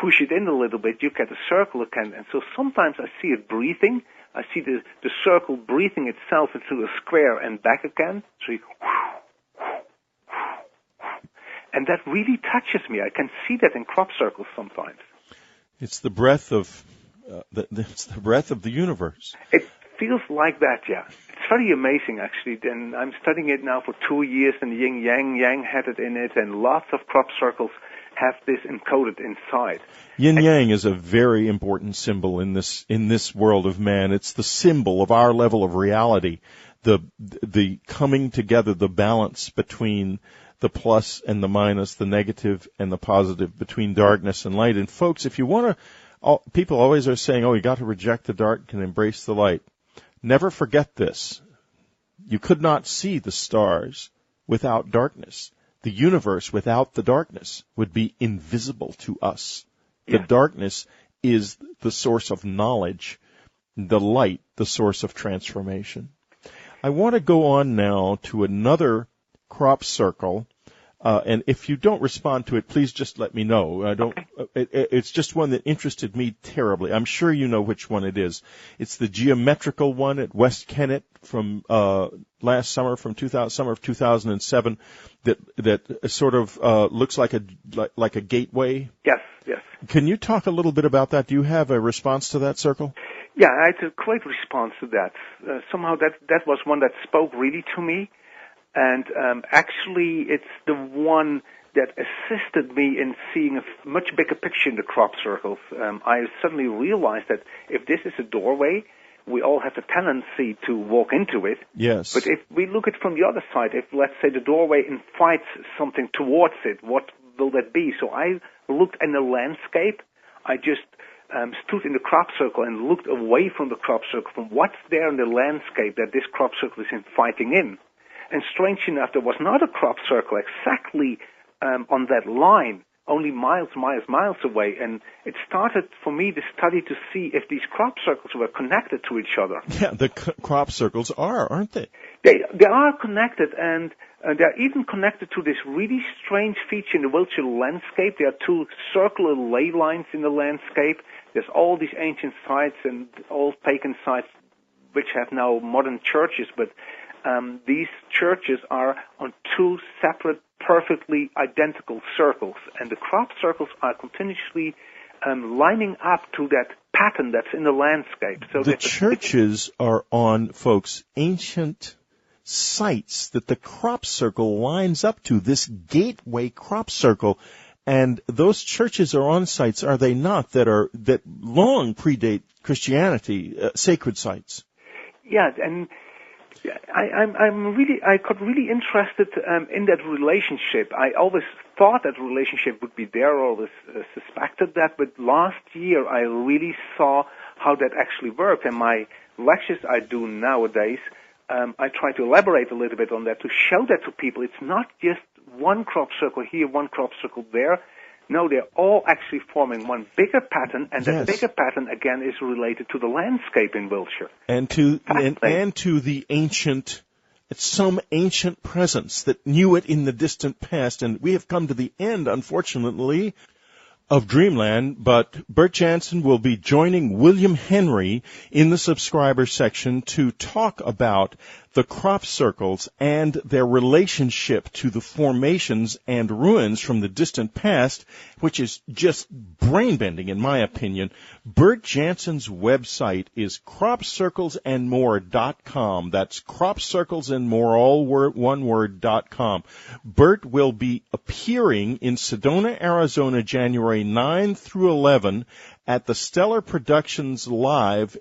push it in a little bit, you get a circle again. And so sometimes I see it breathing. I see the circle breathing itself into the square and back again. So and that really touches me. I can see that in crop circles sometimes.
It's the breath of it's the breath of the universe.
It feels like that, yeah. It's very amazing, actually. And I'm studying it now for 2 years, and yin yang had it in it, and lots of crop circles have this encoded inside.
Yin yang is a very important symbol in this world of man. It's the symbol of our level of reality, the coming together, the balance between the plus and the minus, the negative and the positive, between darkness and light. And folks, if you want to, people always are saying, you got to reject the dark and embrace the light. Never forget this. You could not see the stars without darkness. The universe without the darkness would be invisible to us. The darkness is the source of knowledge, the light, the source of transformation. I want to go on now to another crop circle. And if you don't respond to it, please just let me know. It's just one that interested me terribly. I'm sure you know which one it is. It's the geometrical one at West Kennet from last summer, summer of 2007, that sort of looks like a gateway.
Yes.
Can you talk a little bit about that? Do you have a response to that circle?
Yeah, I had a great response to that. Somehow that was one that spoke really to me. And actually, it's the one that assisted me in seeing a much bigger picture in the crop circles. I suddenly realized that if this is a doorway, we all have a tendency to walk into it.
Yes.
But if we look at it from the other side, if, let's say, the doorway invites something towards it, what will that be? So I looked in the landscape. I just stood in the crop circle and looked away from the crop circle, from what's there in the landscape that this crop circle is inviting in. And strange enough, there was not a crop circle exactly on that line, only miles away. And it started for me the study to see if these crop circles were connected to each other.
Yeah, the crop circles are, aren't they?
They are connected, and they're even connected to this really strange feature in the Wiltshire landscape. There are 2 circular ley lines in the landscape. There's all these ancient sites and old pagan sites which have now modern churches, but these churches are on 2 separate, perfectly identical circles, and the crop circles are continuously lining up to that pattern that's in the landscape. So
the churches are on, folks, ancient sites that the crop circle lines up to, this gateway crop circle. And those churches are on sites, are they not, that long predate Christianity, sacred sites?
Yeah, and I got really interested in that relationship. I always thought that relationship would be there, always suspected that, but last year I really saw how that actually worked. And my lectures I do nowadays, I try to elaborate a little bit on that to show that to people. It's not just one crop circle here, one crop circle there. No, they're all actually forming one bigger pattern, and that bigger pattern again is related to the landscape in Wiltshire.
And to the ancient, some ancient presence that knew it in the distant past. And we have come to the end, unfortunately, of Dreamland, but Bert Jansen will be joining William Henry in the subscriber section to talk about the crop circles and their relationship to the formations and ruins from the distant past, which is just brain-bending in my opinion. Bert Jansen's website is cropcirclesandmore.com. That's cropcirclesandmore, all one word, .com. Bert will be appearing in Sedona, Arizona, January 9 through 11 at the Stellar Productions Live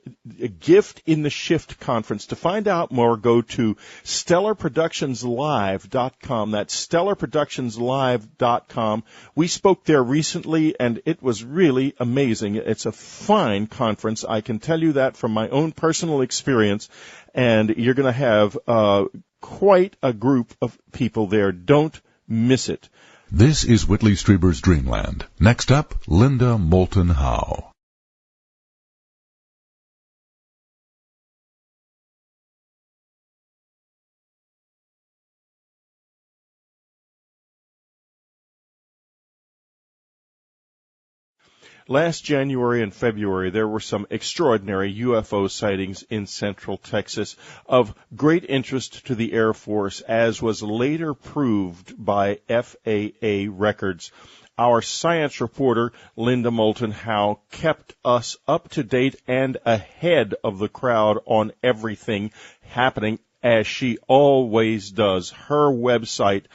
Gift in the Shift Conference. To find out more, go to stellarproductionslive.com. That's stellarproductionslive.com. We spoke there recently, and it was really amazing. It's a fine conference. I can tell you that from my own personal experience, and you're going to have quite a group of people there. Don't miss it.
This is Whitley Strieber's Dreamland. Next up, Linda Moulton Howe.
Last January and February, there were some extraordinary UFO sightings in Central Texas of great interest to the Air Force, as was later proved by FAA records. Our science reporter, Linda Moulton Howe, kept us up to date and ahead of the crowd on everything happening, as she always does. Her website,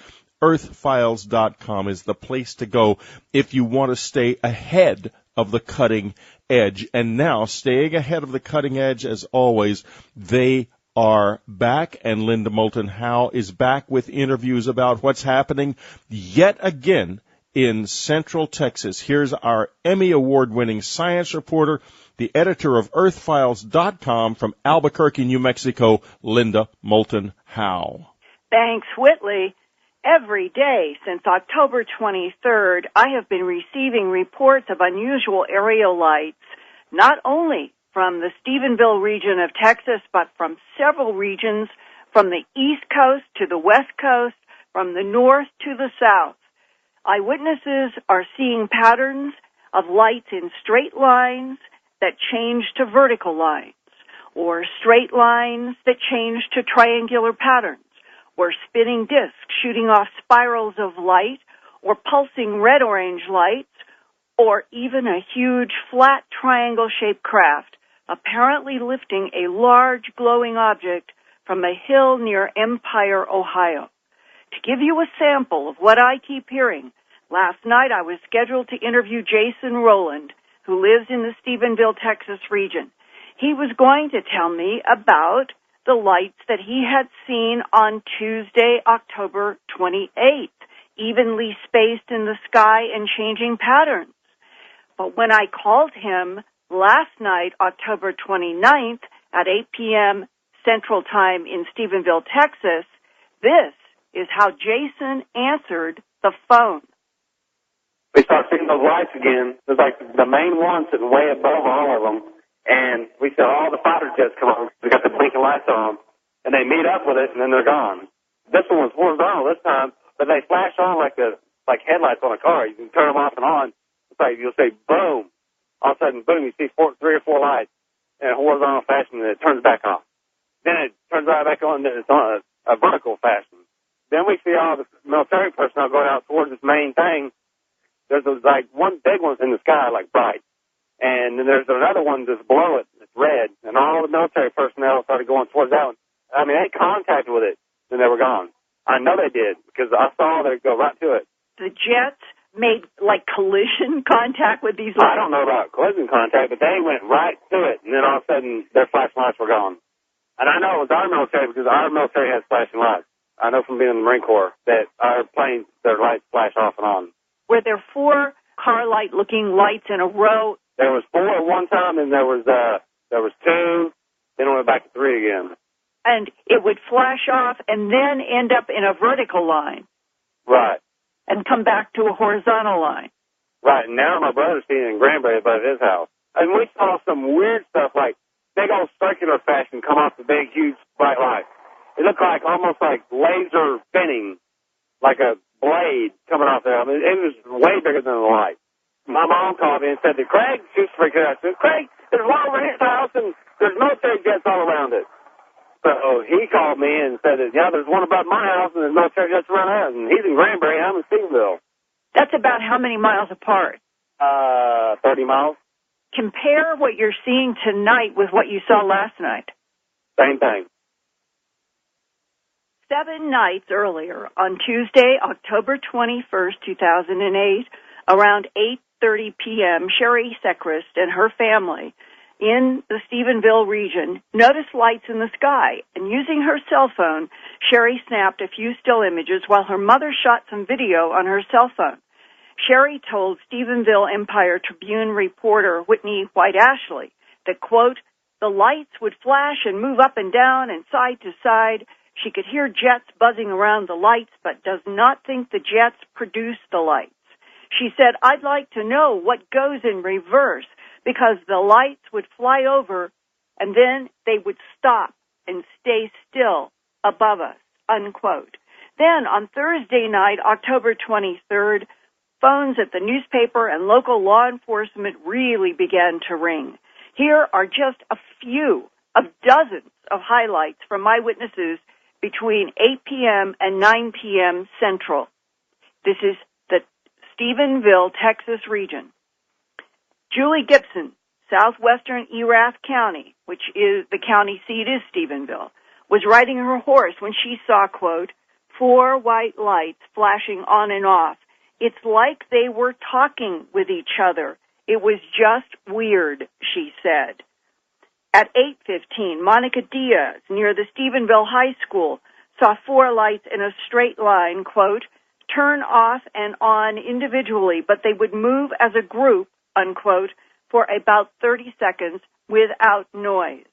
earthfiles.com, is the place to go if you want to stay ahead of the cutting edge. And now, staying ahead of the cutting edge, as always, they are back, and Linda Moulton Howe is back with interviews about what's happening yet again in Central Texas. Here's our Emmy Award-winning science reporter, the editor of earthfiles.com from Albuquerque, New Mexico, Linda Moulton Howe.
Thanks, Whitley. Every day since October 23rd, I have been receiving reports of unusual aerial lights, not only from the Stephenville region of Texas, but from several regions, from the East Coast to the West Coast, from the North to the South. Eyewitnesses are seeing patterns of lights in straight lines that change to vertical lines, or straight lines that change to triangular patterns, or spinning discs shooting off spirals of light, or pulsing red-orange lights, or even a huge flat triangle-shaped craft apparently lifting a large glowing object from a hill near Empire, Ohio. To give you a sample of what I keep hearing, last night I was scheduled to interview Jason Rowland, who lives in the Stephenville, Texas region. He was going to tell me about the lights that he had seen on Tuesday, October 28th, evenly spaced in the sky and changing patterns. But when I called him last night, October 29th, at 8 p.m. Central Time in Stephenville, Texas, this is how Jason answered the phone.
We start seeing those lights again. There's like the main one sitting way above all of them. And we saw all the fighter jets come on. We got the blinking lights on. And they meet up with it, and then they're gone. This one was horizontal this time, but they flash on like headlights on a car. You can turn them off and on. It's like you'll say, boom. All of a sudden, boom, you see three or four lights in a horizontal fashion, and it turns back off. Then it turns right back on, and it's on a vertical fashion. Then we see all the military personnel going out towards this main thing. There's like one big one's in the sky, like bright. And then there's another one just below it. It's red. And all the military personnel started going towards that one. I mean, they contacted with it, and they were gone. I know they did, because I saw them go right to it.
The jets made, like, collision contact with these lights?
I don't know about collision contact, but they went right to it, and then all of a sudden, their flashing lights were gone. And I know it was our military, because our military has flashing lights. I know from being in the Marine Corps that our planes, their lights flash off and on.
Were there 4 car light-looking lights in a row?
There was 4 at one time, and there was 2, then it went back to 3 again.
And it would flash off and then end up in a vertical line.
Right.
And come back to a horizontal line.
Right, and now my brother's seeing it in Granbury above his house. And we saw some weird stuff, like big old circular fashion come off the big, huge bright light. It looked like almost like laser spinning, like a blade coming off there. I mean, it was way bigger than the light. My mom called me and said that Craig, she was freaking out. She said, Craig, there's one over his house and there's military jets all around it. So he called me and said that, yeah, there's one above my house and there's military jets around ours. And he's in Granbury, I'm in Stephenville.
That's about how many miles apart?
30 miles.
Compare what you're seeing tonight with what you saw last night.
Same thing.
7 nights earlier, on Tuesday, October 21st, 2008, around 8:30 p.m., Sherry Sechrist and her family in the Stephenville region noticed lights in the sky, and using her cell phone, Sherry snapped a few still images while her mother shot some video on her cell phone. Sherry told Stephenville Empire Tribune reporter Whitney White-Ashley that, quote, the lights would flash and move up and down and side to side. She could hear jets buzzing around the lights, but does not think the jets produce the lights. She said, I'd like to know what goes in reverse, because the lights would fly over and then they would stop and stay still above us, unquote. Then on Thursday night, October 23rd, phones at the newspaper and local law enforcement really began to ring. Here are just a few of dozens of highlights from eyewitnesses between 8 p.m. and 9 p.m. Central. This is the Stephenville, Texas region. Julie Gibson, southwestern Erath County, which is the county seat is Stephenville, was riding her horse when she saw, quote, 4 white lights flashing on and off. It's like they were talking with each other. It was just weird, she said. At 8:15, Monica Diaz, near the Stephenville High School, saw 4 lights in a straight line, quote, turn off and on individually, but they would move as a group, unquote, for about 30 seconds without noise.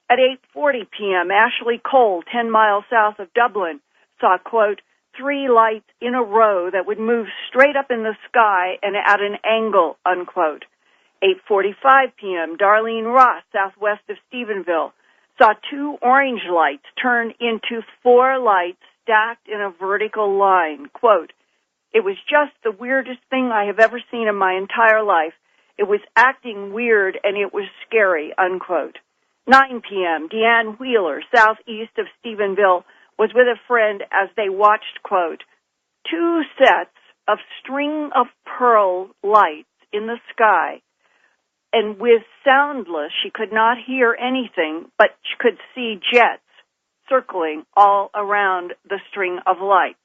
At 8:40 p.m., Ashley Cole, 10 miles south of Dublin, saw, quote, 3 lights in a row that would move straight up in the sky and at an angle, unquote. 8:45 p.m., Darlene Ross, southwest of Stephenville, saw 2 orange lights turn into 4 lights stacked in a vertical line. Quote, it was just the weirdest thing I have ever seen in my entire life. It was acting weird and it was scary, unquote. 9 p.m., Deanne Wheeler, southeast of Stephenville, was with a friend as they watched, quote, 2 sets of string of pearl lights in the sky. And with soundless, she could not hear anything, but she could see jets circling all around the string of lights.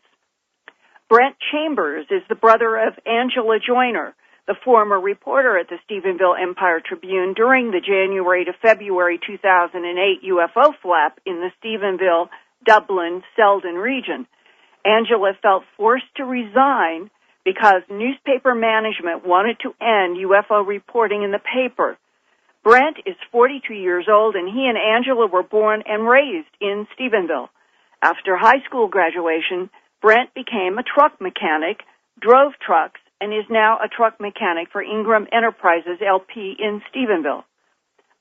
Brent Chambers is the brother of Angela Joyner, the former reporter at the Stephenville Empire Tribune during the January to February 2008 UFO flap in the Stephenville, Dublin, Selden region. Angela felt forced to resign because newspaper management wanted to end UFO reporting in the paper. Brent is 42 years old, and he and Angela were born and raised in Stephenville. After high school graduation, Brent became a truck mechanic, drove trucks, and is now a truck mechanic for Ingram Enterprises, LP, in Stephenville.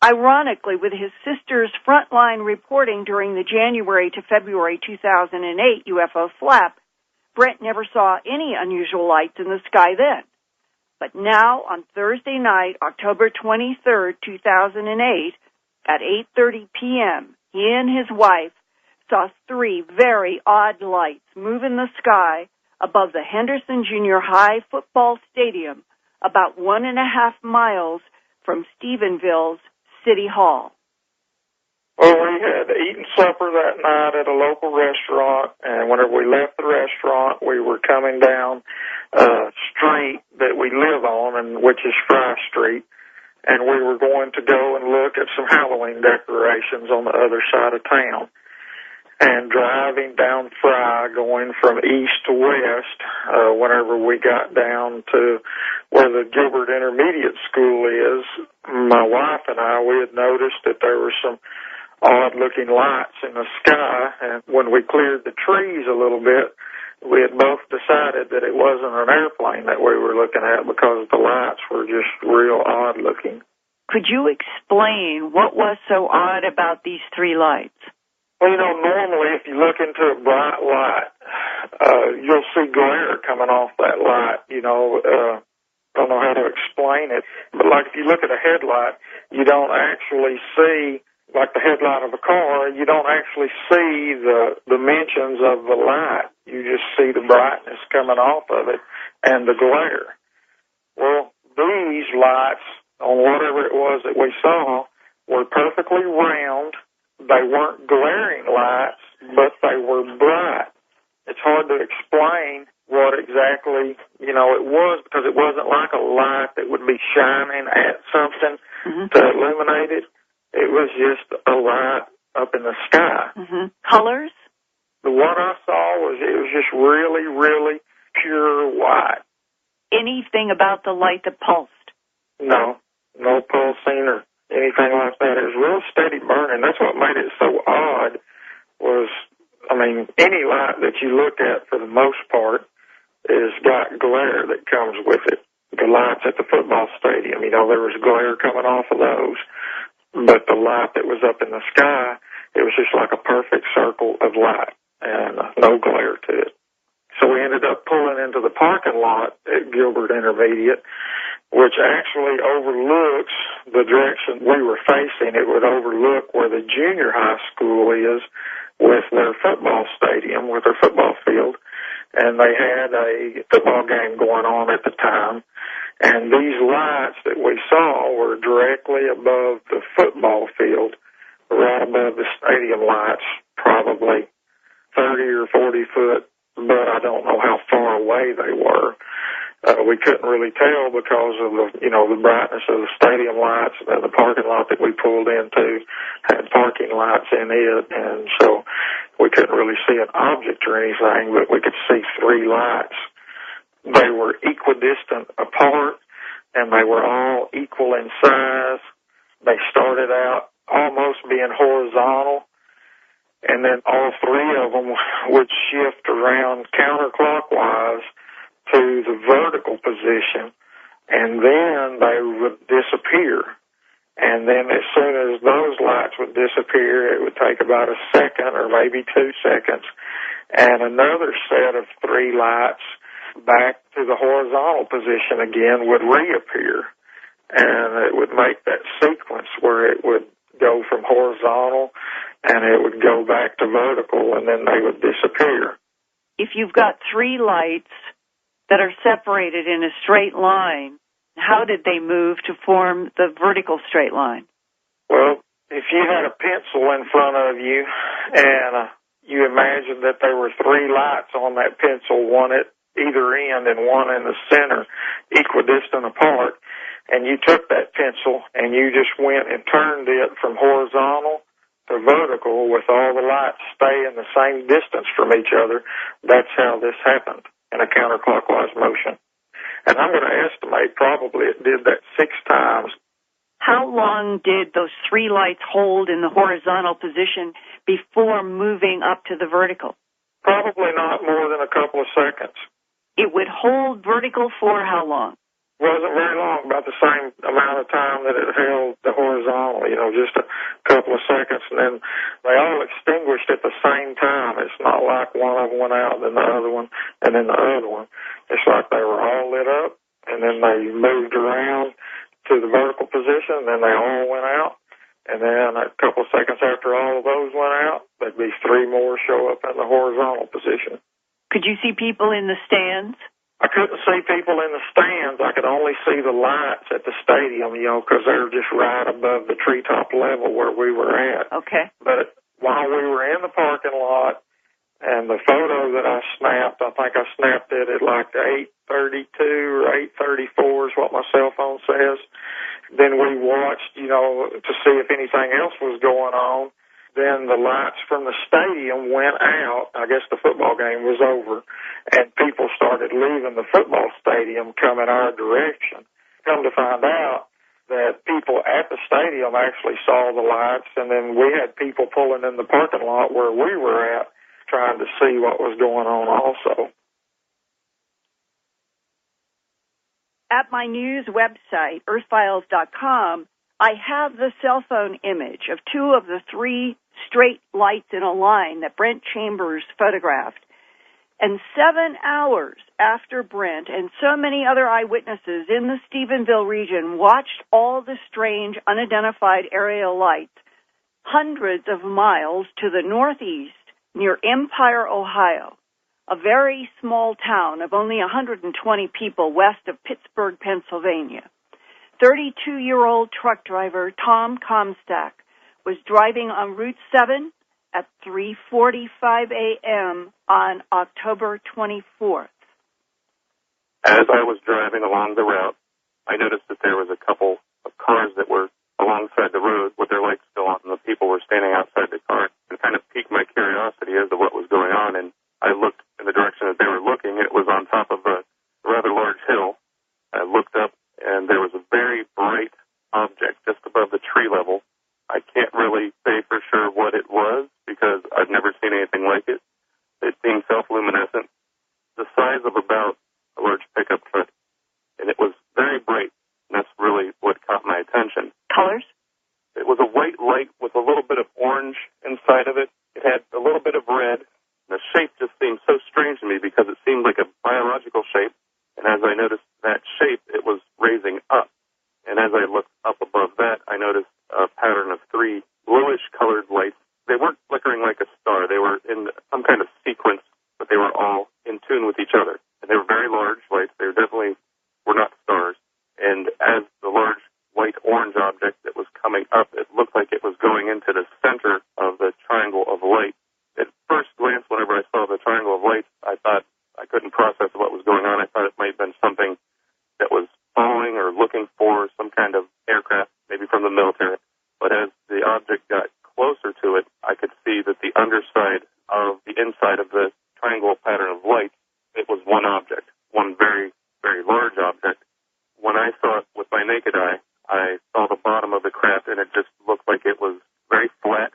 Ironically, with his sister's frontline reporting during the January to February 2008 UFO flap, Brent never saw any unusual lights in the sky then. But now, on Thursday night, October 23rd, 2008, at 8:30 p.m., he and his wife saw 3 very odd lights move in the sky above the Henderson Junior High football stadium, about 1.5 miles from Stephenville's City Hall.
Well, we had eaten supper that night at a local restaurant, and whenever we left the restaurant, we were coming down a street that we live on, and which is Fry Street, and we were going to go and look at some Halloween decorations on the other side of town. And driving down Fry, going from east to west, whenever we got down to where the Gilbert Intermediate School is, my wife and I, we had noticed that there were some odd-looking lights in the sky, and when we cleared the trees a little bit, we had both decided that it wasn't an airplane that we were looking at because the lights were just real odd-looking.
Could you explain what was so odd about these three lights?
Well, normally if you look into a bright light, you'll see glare coming off that light. Don't know how to explain it, but like if you look at a headlight, you don't actually see, like the headlight of a car, you don't actually see the dimensions of the light. You just see the brightness coming off of it and the glare. Well, these lights, on whatever it was that we saw, were perfectly round. They weren't glaring lights, but they were bright. It's hard to explain what exactly, it was, because it wasn't like a light that would be shining at something to illuminate it. It was just a light up in the sky.
Colors?
What I saw was just really, really pure white.
Anything about the light that pulsed?
No pulsing or anything like that. It was real steady burning. That's what made it so odd was, any light that you look at for the most part is got glare that comes with it. The lights at the football stadium, there was glare coming off of those. But the light that was up in the sky, it was just like a perfect circle of light and no glare to it. So we ended up pulling into the parking lot at Gilbert Intermediate, which actually overlooks the direction we were facing. It would overlook where the junior high school is with their football stadium, with their football field. And they had a football game going on at the time. And these lights that we saw were directly above the football field, right above the stadium lights, probably 30 or 40 foot, but I don't know how far away they were. We couldn't really tell because of the brightness of the stadium lights, and the parking lot that we pulled into had parking lights in it, and so we couldn't really see an object or anything, but we could see three lights. They were equidistant apart, and they were all equal in size. They started out almost being horizontal, and then all three of them would shift around counterclockwise to the vertical position, and then they would disappear. And then as soon as those lights would disappear, it would take about a second or maybe 2 seconds, and another set of three lights back to the horizontal position again would reappear. And it would make that sequence where it would go from horizontal and it would go back to vertical, and then they would disappear.
If you've got three lights that are separated in a straight line, how did they move to form the vertical straight line?
Well, if you had a pencil in front of you and you imagine that there were three lights on that pencil, one at either end and one in the center, equidistant apart, and you took that pencil and you just went and turned it from horizontal to vertical with all the lights staying the same distance from each other, that's how this happened in a counterclockwise motion. And I'm going to estimate probably it did that 6 times.
How long did those three lights hold in the horizontal position before moving up to the vertical?
Probably not more than a couple of seconds.
It would hold vertical for how long?
Wasn't very long, about the same amount of time that it held the horizontal, just a couple of seconds, and then they all extinguished at the same time. It's not like one of them went out, then the other one, and then the other one. It's like they were all lit up, and then they moved around to the vertical position, and then they all went out, and then a couple of seconds after all of those went out, there'd be 3 more show up in the horizontal position.
Could you see people in the stands?
I couldn't see people in the stands. I could only see the lights at the stadium, because they were just right above the treetop level where we were at.
Okay.
But while we were in the parking lot, and the photo that I snapped, I think I snapped it at like 8:32 or 8:34 is what my cell phone says. Then we watched, to see if anything else was going on. Then the lights from the stadium went out. I guess the football game was over, and people started leaving the football stadium coming our direction. Come to find out that people at the stadium actually saw the lights, and then we had people pulling in the parking lot where we were at trying to see what was going on also.
At my news website, earthfiles.com, I have the cell phone image of 2 of the 3 straight lights in a line that Brent Chambers photographed. And 7 hours after Brent and so many other eyewitnesses in the Stephenville region watched all the strange, unidentified aerial lights, hundreds of miles to the northeast near Empire, Ohio, a very small town of only 120 people west of Pittsburgh, Pennsylvania. 32-year-old truck driver Tom Comstock was driving on Route 7 at 3:45 a.m. on October 24th.
As I was driving along the route, I noticed that there was a couple of cars that were alongside the road with their lights still on, and the people were standing outside the car. It kind of piqued my curiosity as to what was going on, and I looked in the direction that they were looking. It was on top of a rather large hill. I looked up, and there was a very bright object just above the tree level. I can't really say for sure what it was because I've never seen anything like it. It seemed self-luminescent, the size of about a large pickup truck, and it was very bright, and that's really what caught my attention.
Colors?
It was a white light with a little bit of orange inside of it. It had a little bit of red. The shape just seemed so strange to me because it seemed like a biological shape, and as I noticed that shape, it was raising up. And as I looked up above that, I noticed a pattern of 3 bluish-colored lights. They weren't flickering like a star. They were in some kind of sequence, but they were all in tune with each other. And they were very large lights. They definitely were not stars. And as the large white-orange object that was coming up, it looked like it was going into the center of the triangle of light. At first glance, whenever I saw the triangle of light, I thought I couldn't process what was going on. I thought it might have been something that was following or looking for some kind of aircraft, maybe from the military. But as the object got closer to it, I could see that the underside of the inside of the triangle pattern of light, it was one object, one very, very large object. When I saw it with my naked eye, I saw the bottom of the craft, and it just looked like it was very flat.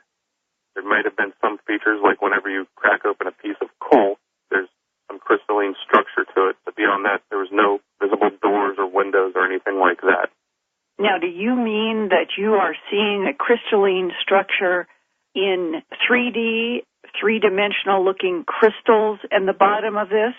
There might have been some features, like whenever you crack open a piece of coal, there's some crystalline structure to it. But beyond that, there was no visible doors or windows or anything like that.
Now, do you mean that you are seeing a crystalline structure in 3D, three-dimensional looking crystals in the bottom of this?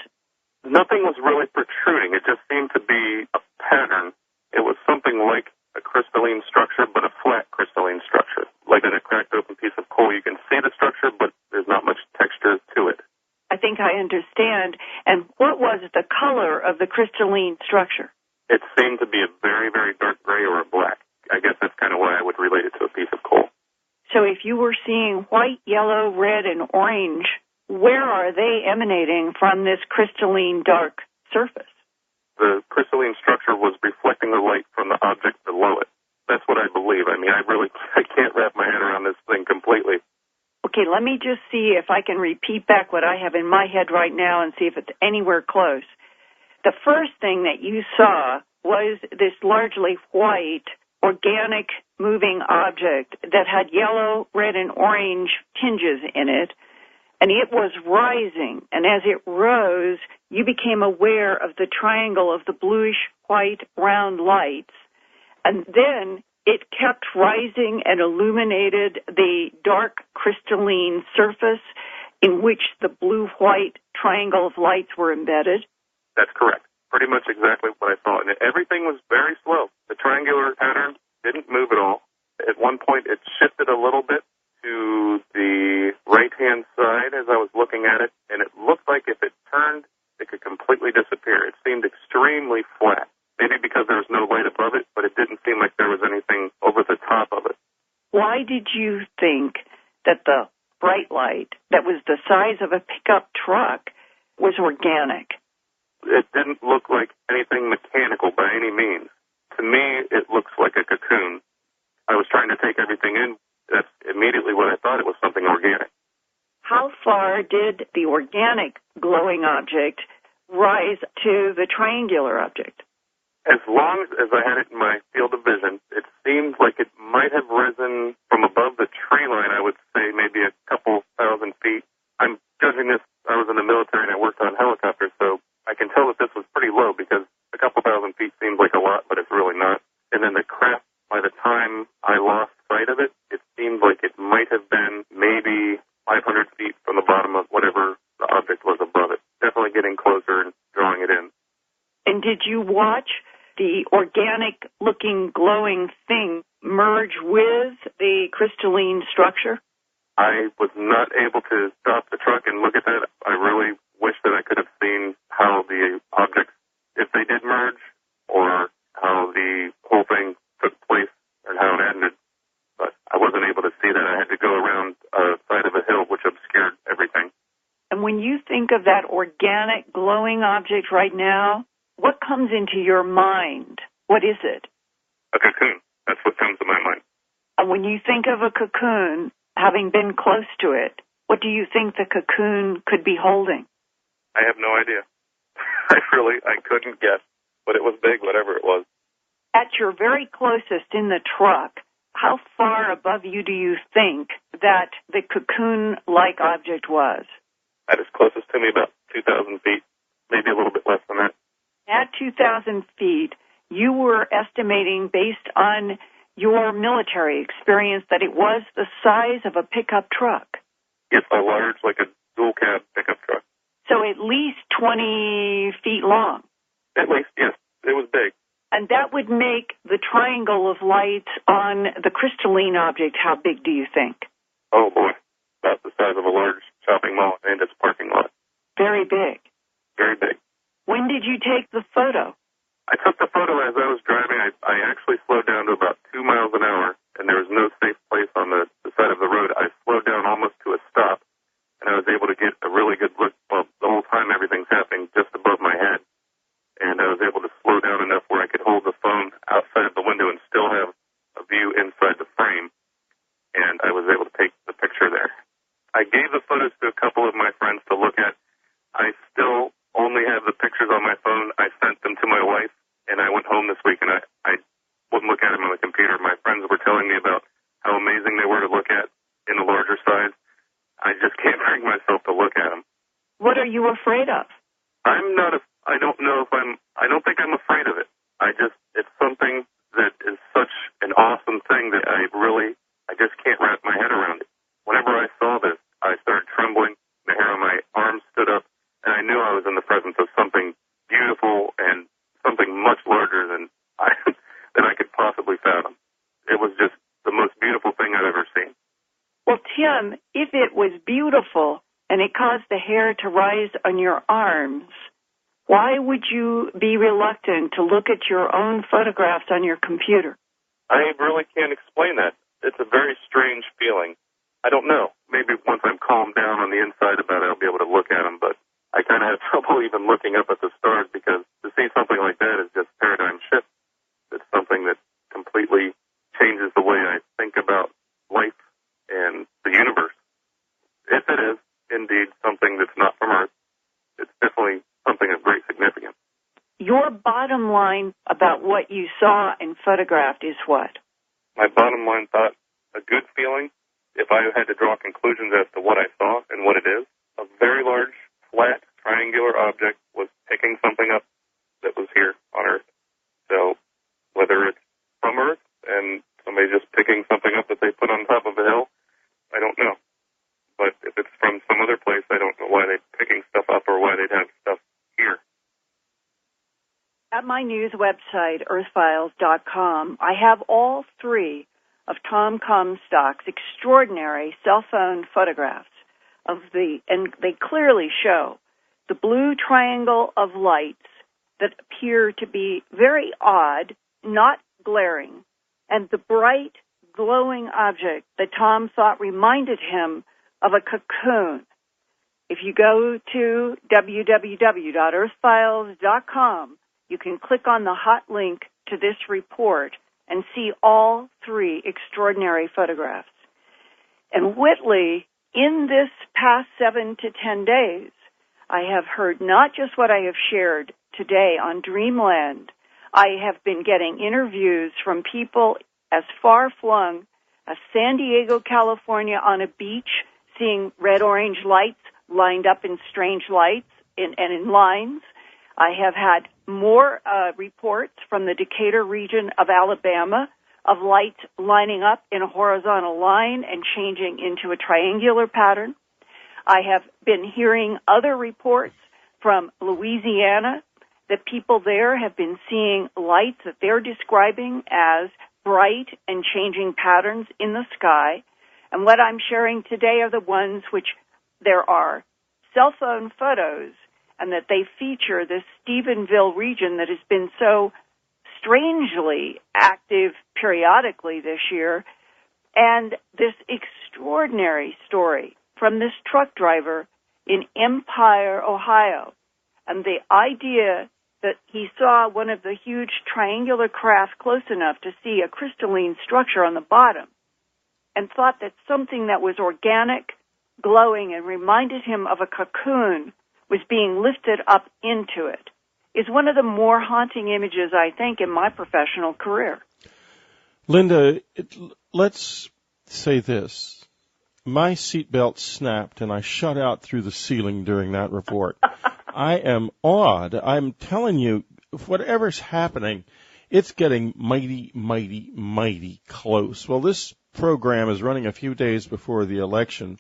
Nothing was really protruding. It just seemed to be a pattern. It was something like a crystalline structure, but a flat crystalline structure. Like in a cracked open piece of coal, you can see the structure, but there's not much texture to it.
I think I understand. And what was the color of the crystalline structure?
It seemed to be a very, very dark gray or a black. I guess that's kind of why I would relate it to a piece of coal.
So if you were seeing white, yellow, red, and orange, where are they emanating from this crystalline dark surface?
The crystalline structure was reflecting the light from the object below it. That's what I believe. I mean, I can't wrap my head around this thing completely.
Okay, let me just see if I can repeat back what I have in my head right now and see if it's anywhere close. The first thing that you saw was this largely white, organic moving object that had yellow, red, and orange tinges in it, and it was rising. And as it rose, you became aware of the triangle of the bluish-white round lights, and then it kept rising and illuminated the dark crystalline surface in which the blue-white triangle of lights were embedded.
That's correct. Pretty much exactly what I saw. And everything was very slow. The triangular pattern didn't move at all. At one point, it shifted a little bit to the right-hand side as I was looking at it, and it looked like if it turned it could completely disappear. It seemed extremely flat. Maybe because there was no light above it, but it didn't seem like there was anything over the top of it.
Why did you think that the bright light that was the size of a pickup truck was organic?
It didn't look like anything mechanical by any means. To me, it looks like a cocoon. I was trying to take everything in. That's immediately what I thought. It was something organic.
How far did the organic glowing object rise to the triangular object?
As long as I had it in my field of vision, it seemed like it might have risen from above the tree line, I would say maybe a couple thousand feet. I'm judging this, I was in the military and I worked on helicopters, so I can tell that this was pretty low because a couple thousand feet seems like a lot, but it's really not. And then the craft, by the time I lost sight of it, it seemed like it might have been maybe 500 feet from the bottom of whatever the object was above it. Definitely getting closer and drawing it in.
And did you watch the organic-looking glowing thing merge with the crystalline structure?
I was not able to stop the truck and look at that. I really wish that I could have seen how the objects, if they did merge, or how the whole thing took place and how it ended. But I wasn't able to see that. I had to go around a side of a hill, which obscured everything.
And when you think of that organic glowing object right now, what comes into your mind? What is it?
A cocoon. That's what comes to my mind.
And when you think of a cocoon, having been close to it, what do you think the cocoon could be holding?
I have no idea. I couldn't guess. But it was big, whatever it was.
At your very closest in the truck, how far above you do you think that the cocoon-like object was?
At its closest to me, about 2,000 feet, maybe a little bit less than that.
At 2,000 feet, you were estimating, based on your military experience, that it was the size of a pickup truck.
Yes, a large, like a dual-cab pickup truck.
So at least 20 feet long.
At least, yes. It was big.
And that would make the triangle of light on the crystalline object, how big do you think?
Oh, boy. About the size of a large shopping mall and its parking lot.
Very big.
Very big.
When did you take the photo?
I took the photo as I was driving. I actually slowed down to about 2 miles an hour, and there was no safe place on the side of the road. I slowed down almost to a stop, and I was able to get a really good look. Well, the whole time everything's happening just above my head, and I was able to slow down enough where I could hold the phone outside of the window and still have a view inside the frame, and I was able to take the picture there. I gave the photos to a couple of my friends to look at. I still only have the pictures on my phone. I sent them to my wife, and I went home this week, and I wouldn't look at them on the computer. My friends were telling me about how amazing they were to look at in the larger size. I just can't bring myself to look at them.
What are you afraid of?
I don't think I'm afraid of it. It's something that is such an awesome thing that I just can't wrap my head around it. Whenever I saw this, I started trembling, the hair on my arms stood up, and I knew I was in the presence of something beautiful and something much larger than I could possibly fathom. It was just the most beautiful thing I've ever seen.
Well, Tim, if it was beautiful and it caused the hair to rise on your arms, why would you be reluctant to look at your own photographs on your computer?
I really can't explain that. It's a very strange feeling. I don't know. Maybe once I'm calmed down on the inside about it, I'll be able to look at them, but I kind of have trouble even looking up at the stars because to see something like that is just paradigm shift. It's something that completely changes the way I think about life and the universe. If it is indeed something that's not from Earth, it's definitely something of great significance.
Your bottom line about what you saw and photographed is what?
My bottom line thought, a good feeling, if I had to draw conclusions as to what I saw and what it is, a very large, flat, triangular object was picking something up that was here on Earth. So whether it's from Earth and somebody just picking something up that they put on top of a hill, I don't know. But if it's from some other place, I don't know why they're picking stuff up or why they'd have stuff here.
At my news website, earthfiles.com, I have all three of Tom Comstock's extraordinary cell phone photographs and they clearly show the blue triangle of lights that appear to be very odd, not glaring, and the bright, glowing object that Tom thought reminded him of a cocoon. If you go to www.earthfiles.com, you can click on the hot link to this report and see all three extraordinary photographs. And Whitley, in this past 7 to 10 days, I have heard not just what I have shared today on Dreamland. I have been getting interviews from people as far-flung as San Diego, California, on a beach, seeing red-orange lights lined up in strange lights and in lines. I have had more reports from the Decatur region of Alabama of lights lining up in a horizontal line and changing into a triangular pattern. I have been hearing other reports from Louisiana that people there have been seeing lights that they're describing as bright and changing patterns in the sky. And what I'm sharing today are the ones which there are cell phone photos, and that they feature this Stephenville region that has been so strangely active periodically this year, and this extraordinary story from this truck driver in Empire, Ohio, and the idea that he saw one of the huge triangular craft close enough to see a crystalline structure on the bottom and thought that something that was organic, glowing, and reminded him of a cocoon was being lifted up into it, is one of the more haunting images, I think, in my professional career.
Linda, let's say this. My seatbelt snapped and I shut out through the ceiling during that report. I am awed. I'm telling you, whatever's happening, it's getting mighty, mighty, mighty close. Well, this program is running a few days before the election.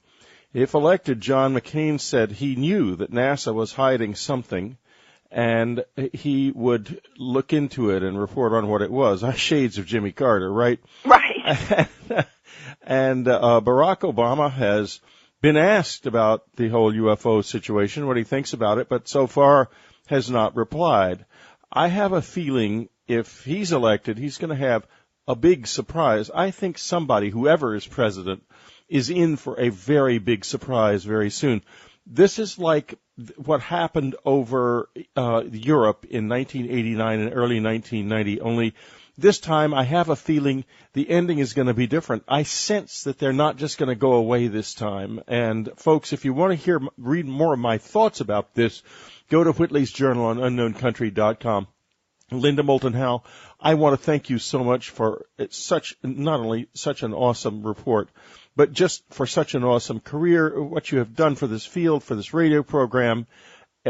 If elected, John McCain said he knew that NASA was hiding something, and he would look into it and report on what it was. Shades of Jimmy Carter, right?
Right.
And Barack Obama has been asked about the whole UFO situation, what he thinks about it, but so far has not replied. I have a feeling if he's elected, he's going to have a big surprise. I think somebody, whoever is president, is in for a very big surprise very soon. This is like what happened over Europe in 1989 and early 1990, only this time I have a feeling the ending is going to be different. I sense that they're not just going to go away this time. And, folks, if you want to read more of my thoughts about this, go to Whitley's Journal on UnknownCountry.com. Linda Moulton Howe, I want to thank you so much for not only such an awesome report, but just for such an awesome career, what you have done for this field, for this radio program,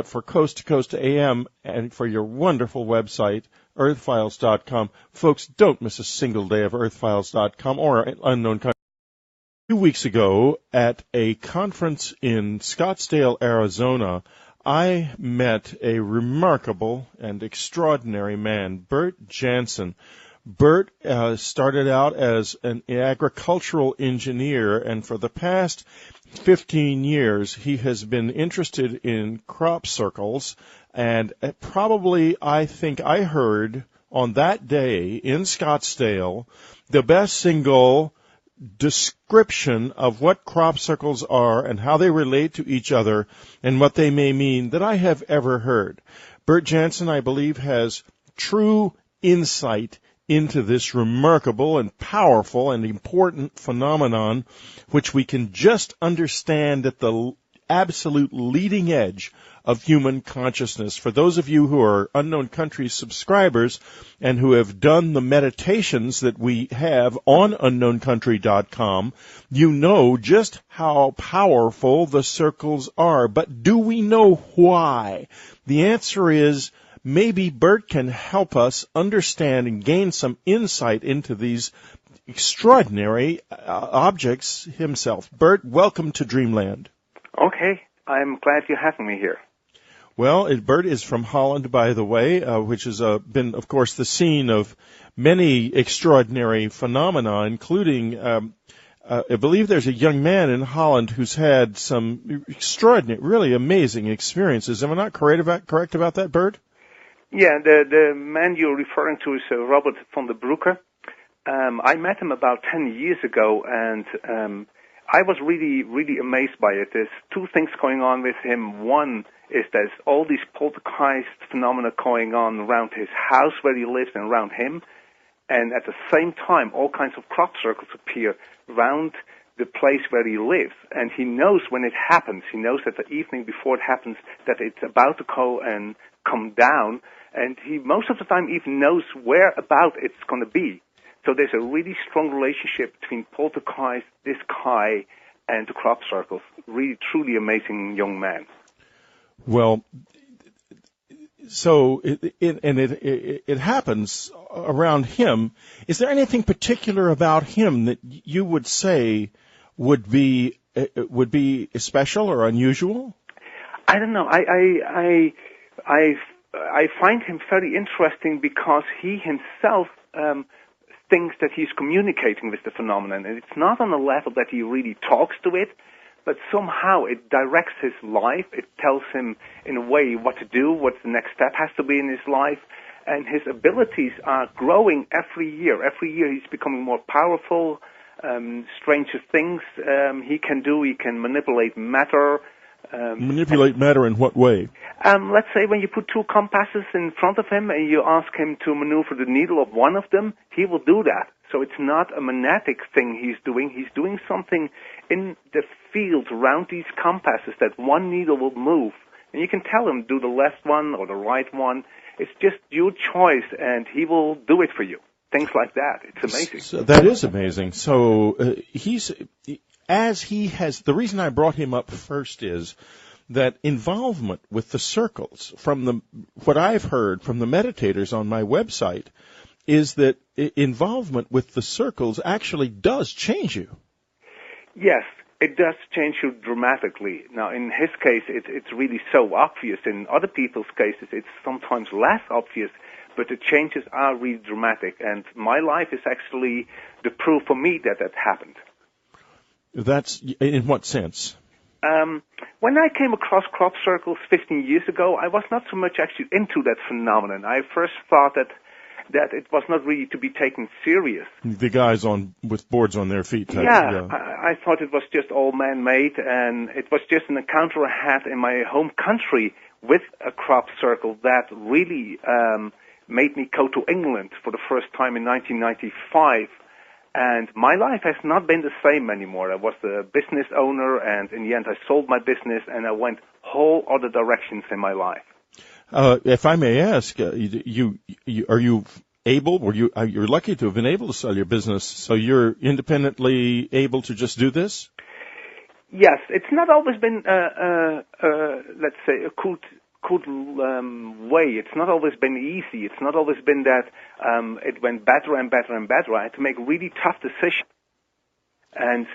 for Coast to Coast to AM, and for your wonderful website, earthfiles.com. Folks, don't miss a single day of earthfiles.com or Unknown Country. 2 weeks ago, at a conference in Scottsdale, Arizona, I met a remarkable and extraordinary man, Bert Jansen. Bert started out as an agricultural engineer, and for the past 15 years he has been interested in crop circles, and probably I think I heard on that day in Scottsdale the best single description of what crop circles are and how they relate to each other and what they may mean that I have ever heard. Bert Jansen, I believe, has true insight into this remarkable and powerful and important phenomenon, which we can just understand at the absolute leading edge of human consciousness. For those of you who are Unknown Country subscribers and who have done the meditations that we have on UnknownCountry.com, you know just how powerful the circles are. But do we know why? The answer is maybe Bert can help us understand and gain some insight into these extraordinary objects himself. Bert, welcome to Dreamland.
Okay, I'm glad you're having me here.
Well, Bert is from Holland, by the way, which has been, of course, the scene of many extraordinary phenomena, including I believe there's a young man in Holland who's had some extraordinary, really amazing experiences. Am I not correct about that, Bert?
Yeah, the man you're referring to is Robert van der Broeke. I met him about 10 years ago, and I was really, really amazed by it. There's two things going on with him. One is there's all these poltergeist phenomena going on around his house where he lives and around him. And at the same time, all kinds of crop circles appear around the place where he lives. And he knows when it happens. He knows that the evening before it happens that it's about to go and come down. And he most of the time even knows where about it's going to be. So there's a really strong relationship between poltergeist, this guy, and the crop circles. Really, truly amazing young man.
Well, so it happens around him. Is there anything particular about him that you would say would be special or unusual?
I don't know. I find him very interesting because he himself thinks that he's communicating with the phenomenon, and it's not on a level that he really talks to it, but somehow it directs his life. It tells him in a way what to do, what the next step has to be in his life, and his abilities are growing every year. Every year he's becoming more powerful, stranger things he can do. He can manipulate matter.
Manipulate matter in what way?
Let's say when you put two compasses in front of him and you ask him to maneuver the needle of one of them, he will do that. So it's not a magnetic thing he's doing. He's doing something in the field around these compasses that one needle will move. And you can tell him, do the left one or the right one. It's just your choice, and he will do it for you. Things like that. It's amazing.
So that is amazing. So the reason I brought him up first is that involvement with the circles, from what I've heard from the meditators on my website, is that involvement with the circles actually does change you.
Yes, it does change you dramatically. Now, in his case, it's really so obvious. In other people's cases, it's sometimes less obvious, but the changes are really dramatic. And my life is actually the proof for me that happened.
That's in what sense?
When I came across crop circles 15 years ago, I was not so much actually into that phenomenon. I first thought that it was not really to be taken serious.
The guys with boards on their feet type.
Yeah. I thought it was just all man-made, and it was just an encounter I had in my home country with a crop circle that really made me go to England for the first time in 1995. And my life has not been the same anymore. I was the business owner, and in the end I sold my business, and I went whole other directions in my life.
If I may ask, are you able, you're lucky to have been able to sell your business, so you're independently able to just do this?
Yes, it's not always been, let's say, a good way. It's not always been easy. It's not always been that it went better and better and better. I had to make really tough decisions. And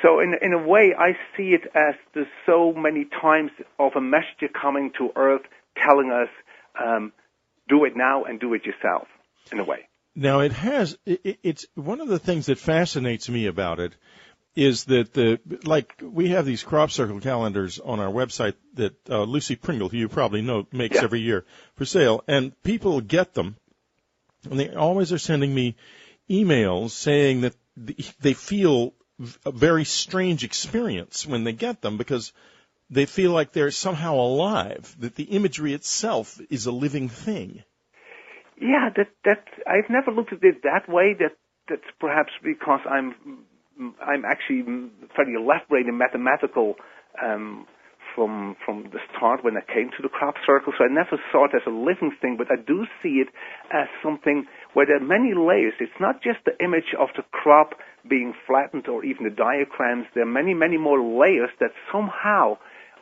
so in a way, I see it as there's so many times of a message coming to Earth telling us, do it now and do it yourself, in a way.
Now, it's one of the things that fascinates me about it is that we have these crop circle calendars on our website that Lucy Pringle, who you probably know, makes every year for sale, and people get them, and they always are sending me emails saying that they feel a very strange experience when they get them because they feel like they're somehow alive, that the imagery itself is a living thing.
Yeah, that I've never looked at it that way. That's perhaps because I'm actually very left-brain and mathematical from the start when I came to the crop circle. So I never saw it as a living thing, but I do see it as something where there are many layers. It's not just the image of the crop being flattened or even the diagrams. There are many, many more layers that somehow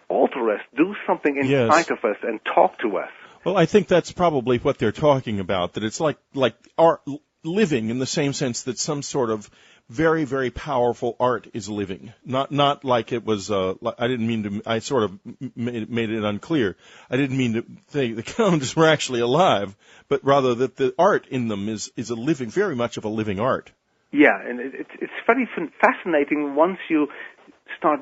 alter us, do something inside of us, and talk to us.
Well, I think that's probably what they're talking about, that it's like art living in the same sense that some sort of very, very powerful art is living. Not like it was, I didn't mean to, I sort of made it unclear. I didn't mean to say the calendars were actually alive, but rather that the art in them is a living, very much of a living art.
Yeah, and it's very fascinating. Once you start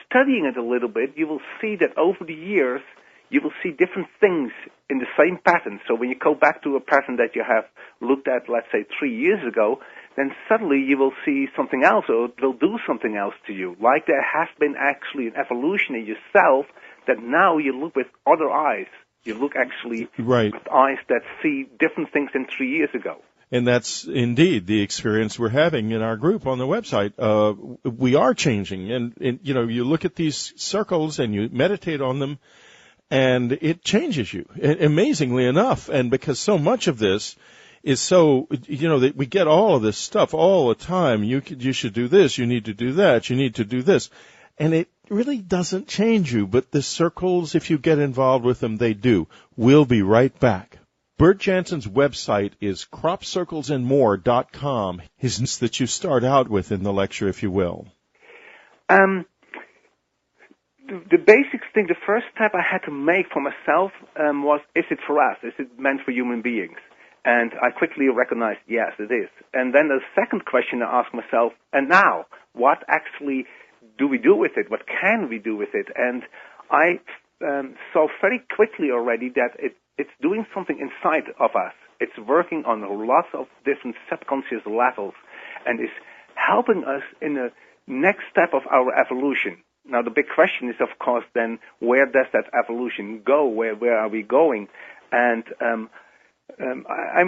studying it a little bit, you will see that over the years, you will see different things in the same pattern. So when you go back to a pattern that you have looked at, let's say, 3 years ago, then suddenly you will see something else, or it will do something else to you. Like there has been actually an evolution in yourself that now you look with other eyes. You look actually with eyes that see different things than 3 years ago.
And that's indeed the experience we're having in our group on the website. We are changing, and you know, you look at these circles and you meditate on them, and it changes you, amazingly enough. And because so much of this is so, you know, that we get all of this stuff all the time. You should do this. You need to do that. You need to do this, and it really doesn't change you. But the circles, if you get involved with them, they do. We'll be right back. Bert Jansen's website is cropcirclesandmore.com. His that you start out with in the lecture, if you will.
The basic thing, the first step I had to make for myself was, is it for us? Is it meant for human beings? And I quickly recognized, yes, it is. And then the second question I asked myself, and now, what actually do we do with it? What can we do with it? And I saw very quickly already that it's doing something inside of us. It's working on lots of different subconscious levels and is helping us in the next step of our evolution. Now, the big question is, of course, then, where does that evolution go? Where are we going? And I'm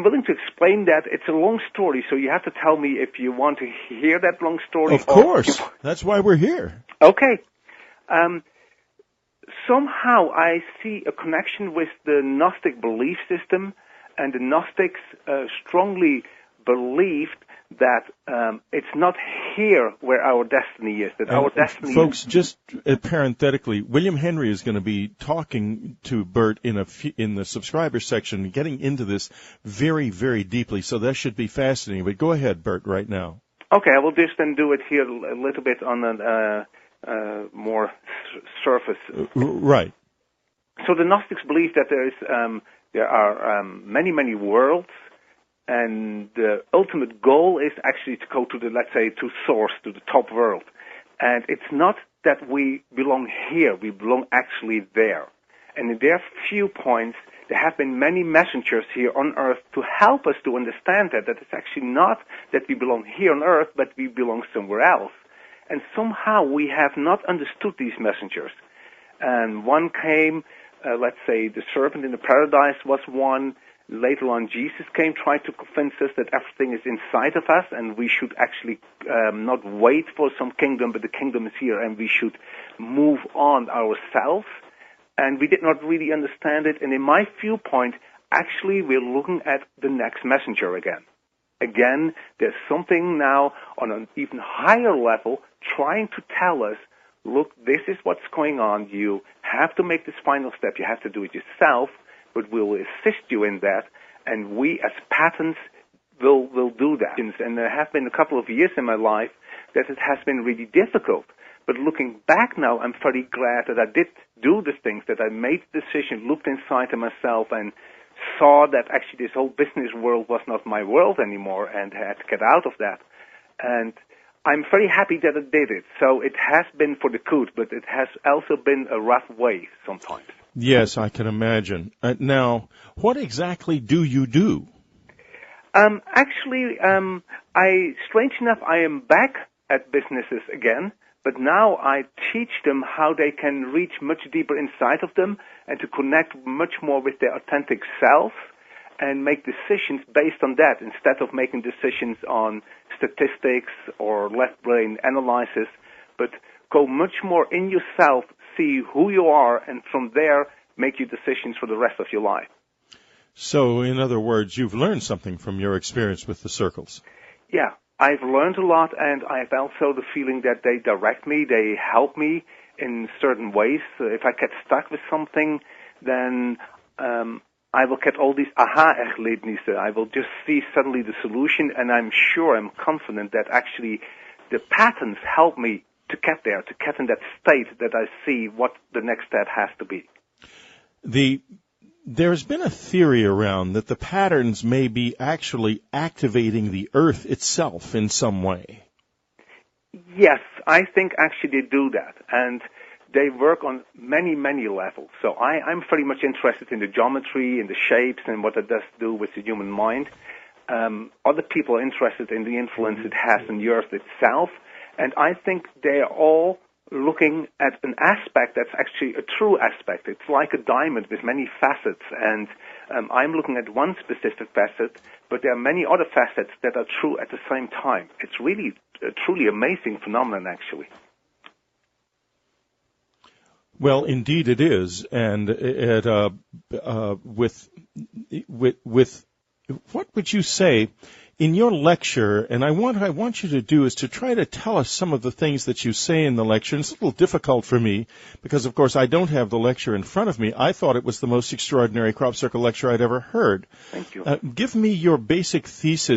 willing to explain that. It's a long story, so you have to tell me if you want to hear that long story.
Of course. That's why we're here.
Okay. Somehow I see a connection with the Gnostic belief system, and the Gnostics strongly believed that it's not here where our destiny is, that our destiny
folks, just parenthetically, William Henry is going to be talking to Bert in the subscriber section, getting into this very, very deeply, so that should be fascinating. But go ahead, Bert, right now. Okay, I will just then do it here a little bit on a more surface. Right.
So the Gnostics believe that there are many, many worlds, and the ultimate goal is actually to go to the, let's say, to source, to the top world. And it's not that we belong here, we belong actually there. And in their viewpoints, there have been many messengers here on Earth to help us to understand that it's actually not that we belong here on Earth, but we belong somewhere else. And somehow we have not understood these messengers. And one came, let's say, the serpent in the paradise was one. Later on, Jesus came, tried to convince us that everything is inside of us, and we should actually not wait for some kingdom, but the kingdom is here, and we should move on ourselves. And we did not really understand it. And in my viewpoint, actually, we're looking at the next messenger again. Again, there's something now on an even higher level trying to tell us, look, this is what's going on. You have to make this final step. You have to do it yourself, but we'll assist you in that. And we, as patterns, will do that. And there have been a couple of years in my life that it has been really difficult. But looking back now, I'm very glad that I did do the things, that I made the decision, looked inside of myself, and saw that actually this whole business world was not my world anymore, and had to get out of that. And I'm very happy that I did it. So it has been for the good, but it has also been a rough way sometimes.
Yes, I can imagine. Now, what exactly do you do? Strange enough, I am back at businesses again, but now I teach them how they can reach much deeper inside of them and to connect much more with their authentic self and make decisions based on that instead of making decisions on statistics or left brain analysis, but go much more in yourself, see who you are, and from there make your decisions for the rest of your life. So, in other words, you've learned something from your experience with the circles.
Yeah, I've learned a lot, and I have also the feeling that they direct me, they help me in certain ways. If I get stuck with something, then I will get all these aha-erlebnisse. I will just see suddenly the solution, and I'm confident that actually the patterns help me to get there, to get in that state that I see what the next step has to be.
there's been a theory around that the patterns may be actually activating the Earth itself in some way.
Yes, I think actually they do that, and they work on many, many levels. So I'm very much interested in the geometry and the shapes and what it does do with the human mind. Other people are interested in the influence it has on the Earth itself, and I think they're all looking at an aspect that's actually a true aspect. It's like a diamond with many facets, and I'm looking at one specific facet, but there are many other facets that are true at the same time. It's really a truly amazing phenomenon, actually.
Well, indeed it is, and with what would you say in your lecture? And what I want you to do is to try to tell us some of the things that you say in the lecture. And it's a little difficult for me because, of course, I don't have the lecture in front of me. I thought it was the most extraordinary crop circle lecture I'd ever heard.
Thank you.
Give me your basic thesis